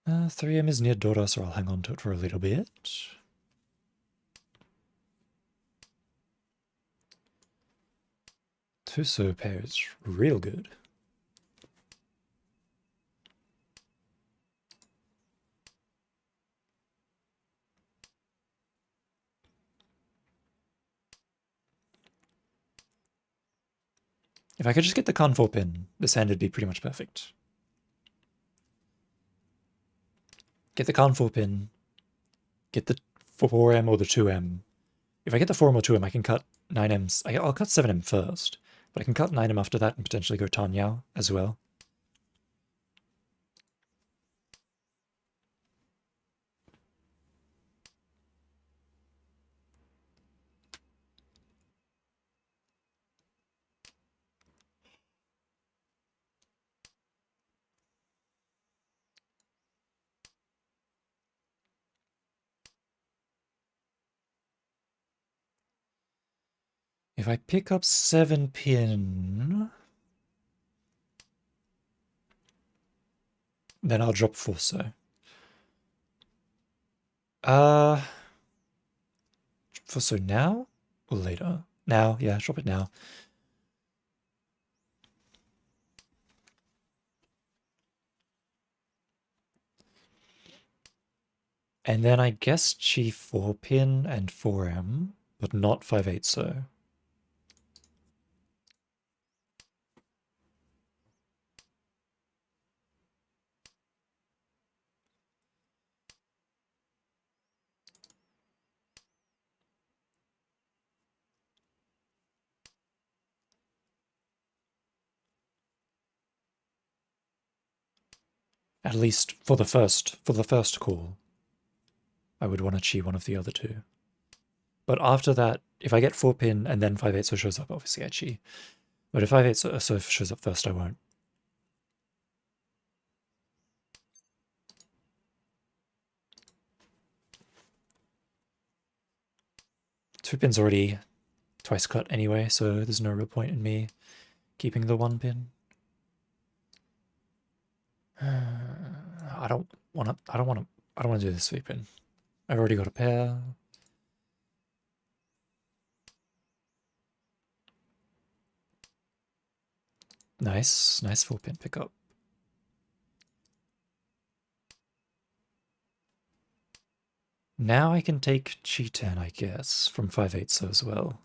[SPEAKER 1] Uh, 3M is near Dora, so I'll hang on to it for a little bit. Tuso pair is real good. If I could just get the Con4 pin, this hand would be pretty much perfect. Get the Con4 pin, get the 4M or the 2M. If I get the 4M or 2M, I can cut 9Ms. I'll cut 7M first, but I can cut 9M after that and potentially go Tan Yao as well. If I pick up 7 pin, then I'll drop Forso. Forso now or later? Now, yeah, drop it now. And then I guess Chi 4 pin and 4M, but not 5/8 so. At least for the first call, I would want to Chi one of the other two. But after that, if I get 4 pin and then 5/8 so shows up, obviously I Chi. But if 5/8 so shows up first, I won't. Two pin's already twice cut anyway, so there's no real point in me keeping the 1 pin. I don't want to do this 3 pin. I've already got a pair. Nice 4 pin pickup. Now I can take Chi 10, I guess, from 5/8 so as well.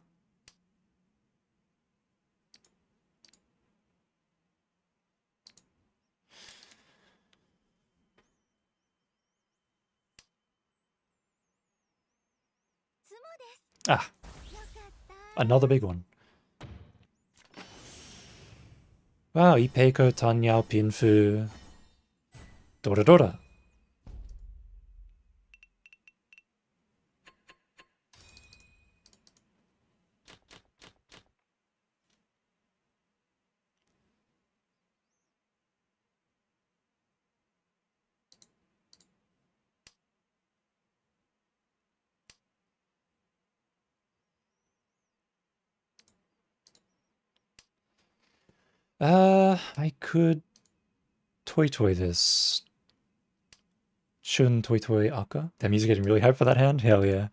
[SPEAKER 1] Ah, another big one. Wow, Ipeiko, Tanyao, Pinfu, Dora Dora. I could toy this. Shun toy Aka. Damn, he's getting really hyped for that hand. Hell yeah.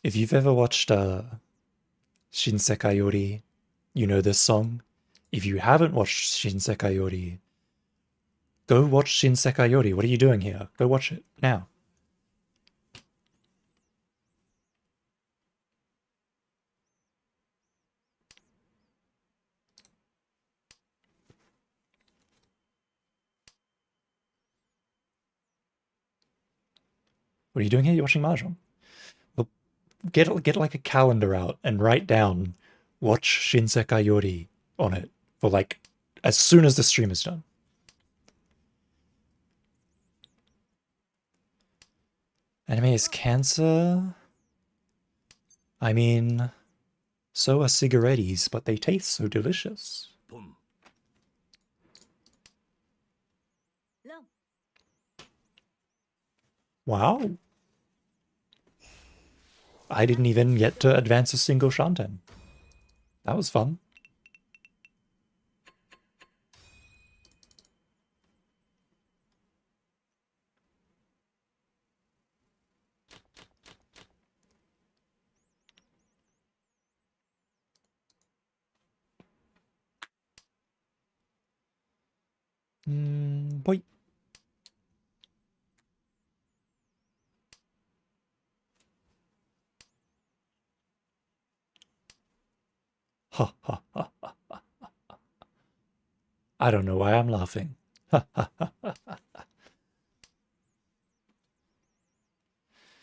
[SPEAKER 1] If you've ever watched Shinsekai Yori, you know this song. If you haven't watched Shinsekai Yori, go watch Shinsekai Yori. What are you doing here? Go watch it now. What are you doing here? You're watching Mahjong. Well, get like a calendar out and write down watch Shinsekai Yori on it for like as soon as the stream is done. Anime is cancer. I mean, so are cigarettes, but they taste so delicious.
[SPEAKER 2] Boom.
[SPEAKER 1] Wow. I didn't even get to advance a single Shanten. That was fun. Boy. Ha ha ha. I don't know why I'm laughing.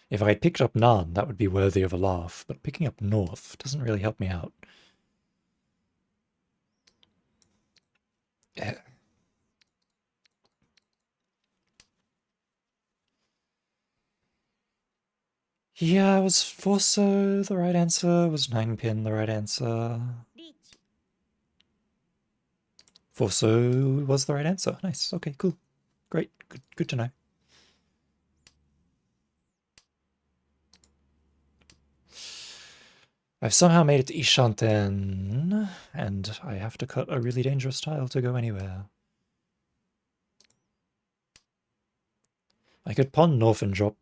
[SPEAKER 1] If I picked up Nan, that would be worthy of a laugh, but picking up North doesn't really help me out. Yeah, was Forso the right answer? Was 9-pin the right answer? Forso was the right answer. Nice. Okay, cool. Great. Good to know. I've somehow made it to Ishanten, and I have to cut a really dangerous tile to go anywhere. I could pawn North and drop...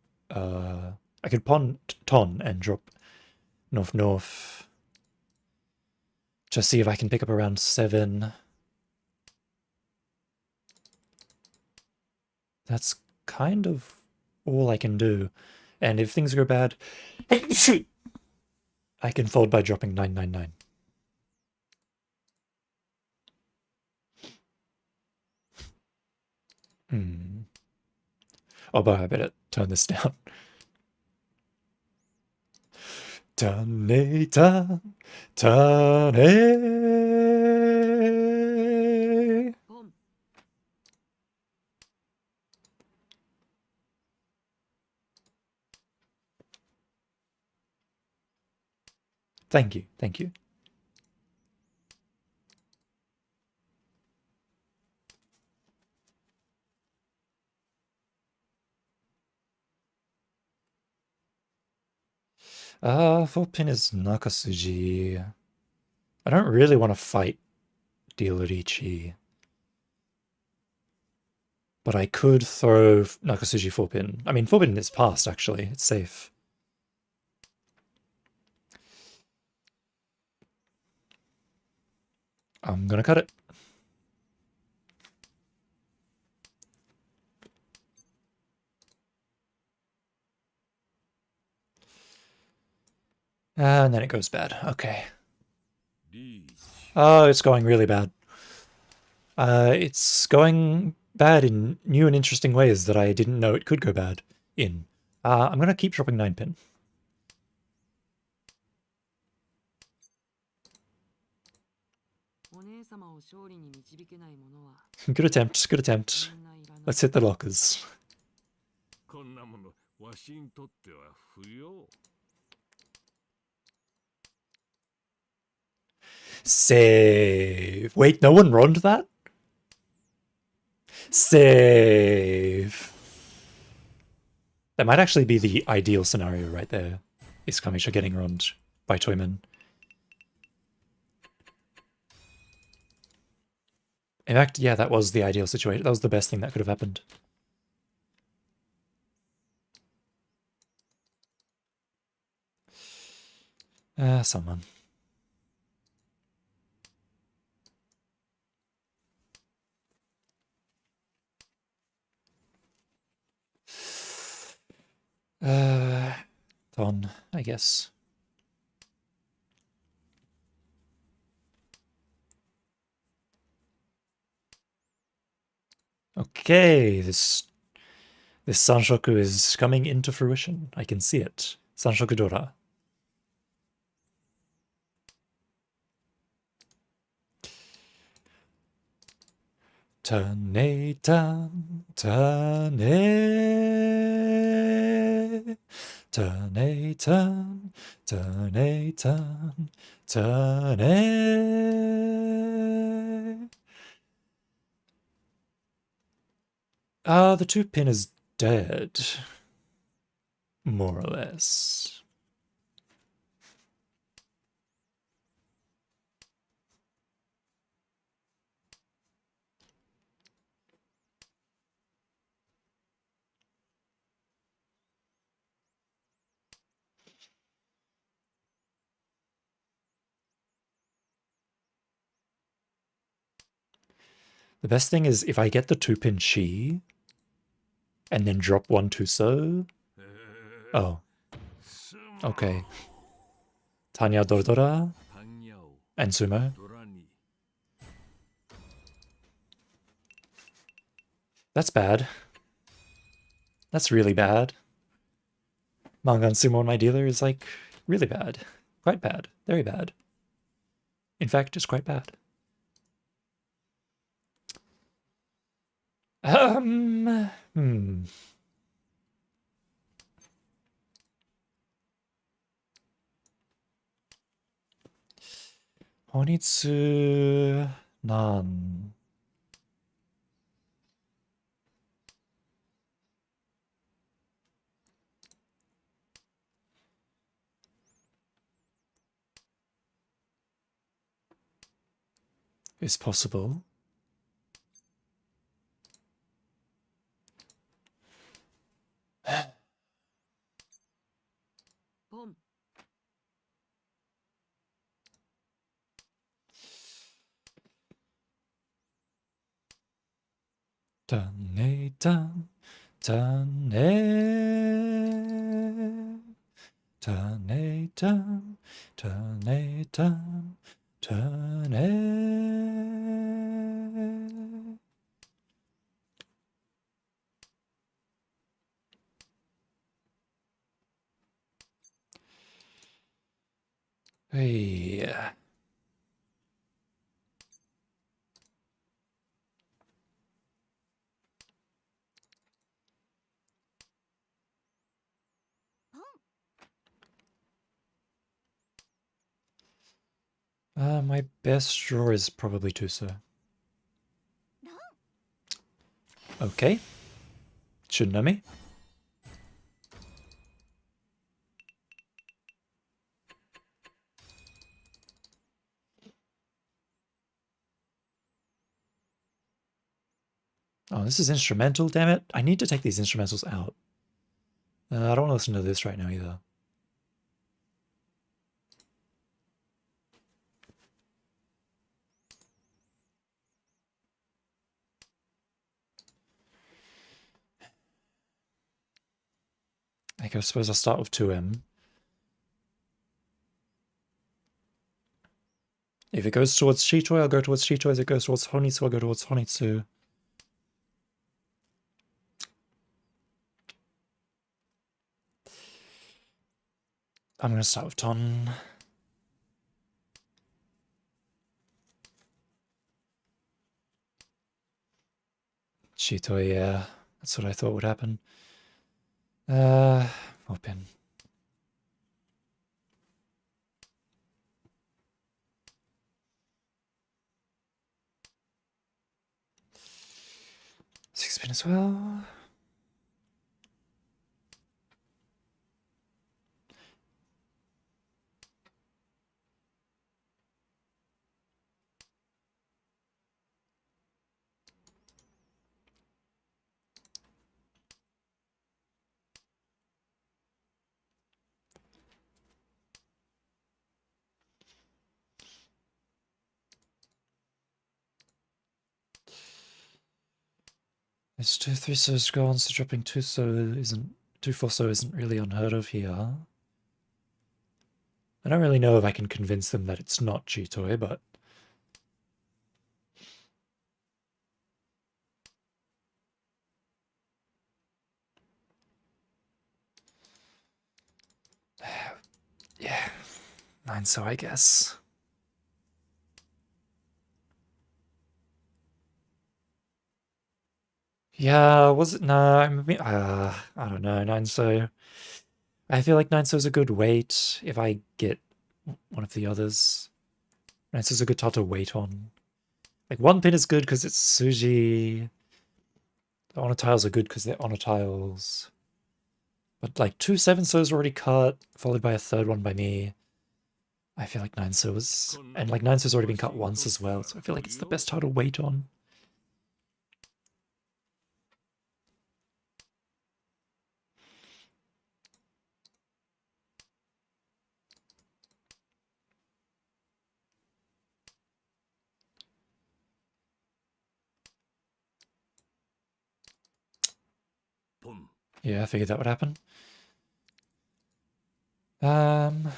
[SPEAKER 1] I could pawn Ton and drop North. Just see if I can pick up around 7. That's kind of all I can do. And if things go bad, I can fold by dropping 999. Oh, but I better turn this down. Turn it down. Turn it.
[SPEAKER 3] Boom.
[SPEAKER 1] Thank you. Thank you. Full pin is Nakasuji. I don't really want to fight Dialorichi. But I could throw Nakasuji 4-pin. I mean, 4-pin is past, actually. It's safe. I'm gonna cut it. And then it goes bad. Okay. Oh, it's going really bad. It's going bad in new and interesting ways that I didn't know it could go bad in. I'm gonna keep dropping 9-pin. Good attempt, good attempt. Let's hit the lockers. Save. Wait, no one runned that? Save. That might actually be the ideal scenario right there. Is Kamisha getting runned by Toyman. In fact, yeah, that was the ideal situation. That was the best thing that could have happened. Someone. Ton, I guess. Okay, this Sanshoku is coming into fruition. I can see it. Sanshoku Dora. Turn it down, turn it. turn a turn, turn a turn, turn a. Ah, the 2-pin is dead, more or less. The best thing is if I get the 2-pin Chi and then drop 1 Tuso. Oh, okay. Tanya Dordora and Sumo. That's bad. That's really bad. Manga and Sumo on my dealer is like really bad. Quite bad. Very bad. In fact, it's quite bad. Hmm. Honitsu Nan. Is possible.
[SPEAKER 3] 봄.
[SPEAKER 1] Dun a dun, dun a dun a dun, dun a dun, dun a. Hey. My best draw is probably Tuso. Okay. Should know me. Oh, this is instrumental, damn it. I need to take these instrumentals out. I don't want to listen to this right now either. I suppose I'll start with 2M. If it goes towards Shitoi, I'll go towards Shitoi. If it goes towards Honitsu, I'll go towards Honitsu. I'm going to start with Ton. Shitoi, yeah. That's what I thought would happen. Open. Six spin as well. It's 2-3 so's gone, so dropping 2-4 so isn't really unheard of here. I don't really know if I can convince them that it's not Chitoi, but yeah, 9 so I guess. Yeah, was it? No, I don't know. 9 so. I feel like 9 so is a good weight if I get one of the others. 9 so is a good tile to wait on. Like 1 pin is good because it's Suji. The honor tiles are good because they're honor tiles. But like 2 7 so's already cut, followed by a third one by me. I feel like 9 so is, and like 9 so's already been cut once as well, so I feel like it's the best tile to wait on. Yeah, I figured that would happen. Hmm.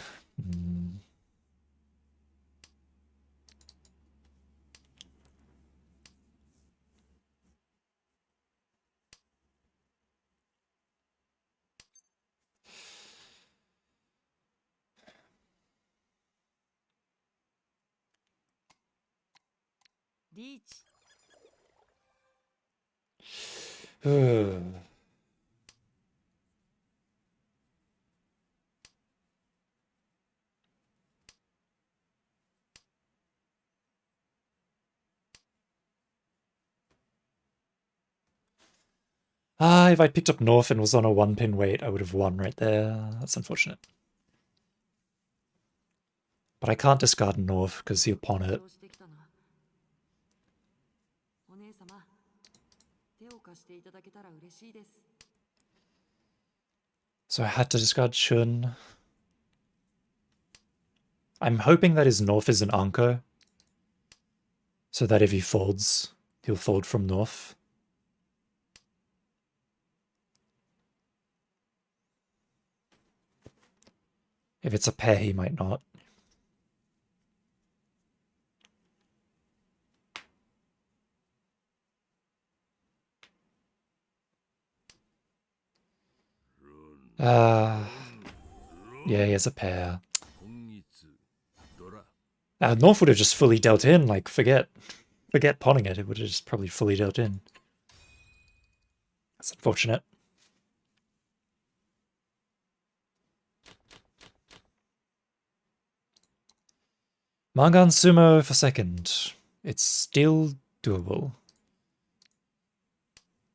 [SPEAKER 1] If I'd picked up North and was on a 1 pin wait, I would have won right there. That's unfortunate. But I can't discard North because he'll pawn it. So I had to discard Chun. I'm hoping that his North is an Anko. So that if he folds, he'll fold from North. If it's a pair, he might not. Yeah, he has a pair. North would have just fully dealt in, like, forget pawning it, it would have just probably fully dealt in. That's unfortunate. Mangan Sumo for second. It's still doable.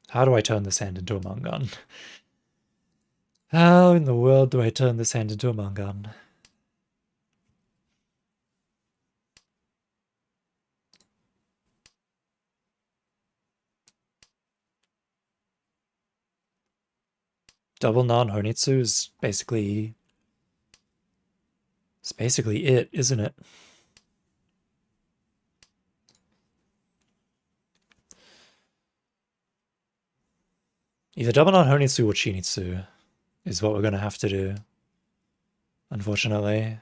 [SPEAKER 1] How do I turn this hand into a Mangan? How in the world do I turn this hand into a Mangan? Double non Honitsu is basically... It's basically it, isn't it? Either double non Honitsu or Chinitsu is what we're going to have to do. Unfortunately.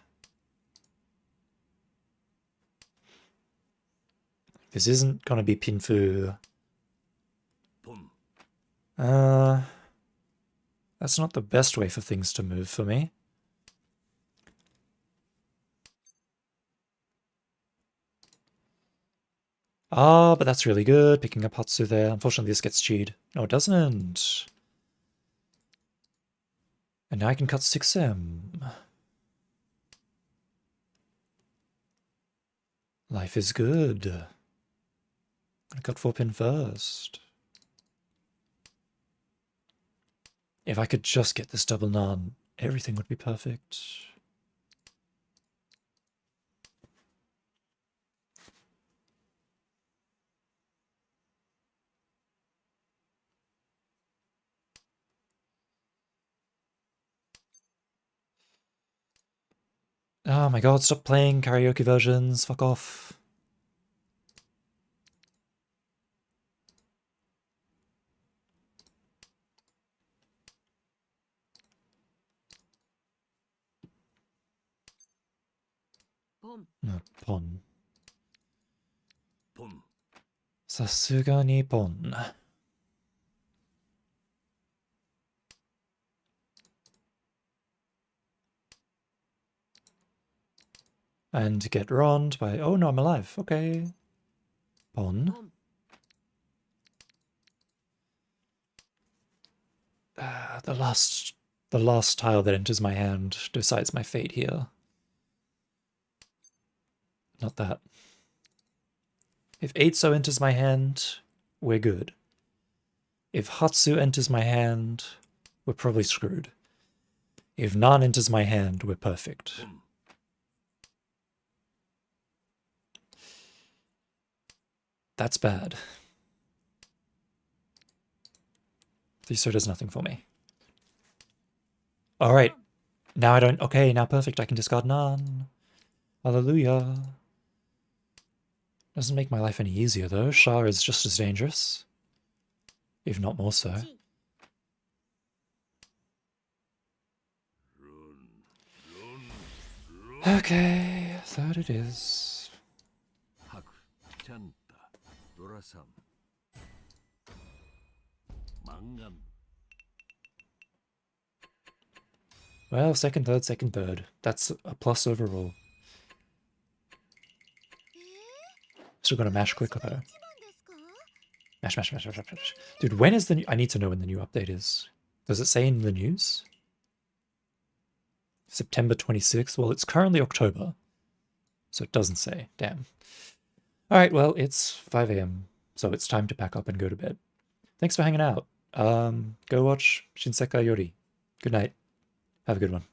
[SPEAKER 1] This isn't going to be Pinfu. That's not the best way for things to move for me. Ah, but that's really good, picking up Hatsu there. Unfortunately, this gets cheated. No, it doesn't. And now I can cut 6M. Life is good. I cut 4 pin first. If I could just get this double non, everything would be perfect. Oh my god, stop playing karaoke versions, fuck off. No, pon. Sasuga ni pon. And get ronned by... Oh no, I'm alive. Okay. Pon. The last tile that enters my hand decides my fate here. Not that. If Eitso enters my hand, we're good. If Hatsu enters my hand, we're probably screwed. If Nan enters my hand, we're perfect. That's bad. Thiso does nothing for me. Alright. Now I don't... Okay, now perfect. I can discard Nan. Hallelujah. Doesn't make my life any easier, though. Shah is just as dangerous. If not more so. Okay, third it is. Well, second, third. That's a plus overall. Still gotta mash quicker though. Mash. Dude, when is the new... I need to know when the new update is. Does it say in the news? September 26th? Well, it's currently October. So it doesn't say. Damn. Alright, well, it's 5 AM. So it's time to pack up and go to bed. Thanks for hanging out. Go watch Shinsekai Yori. Good night. Have a good one.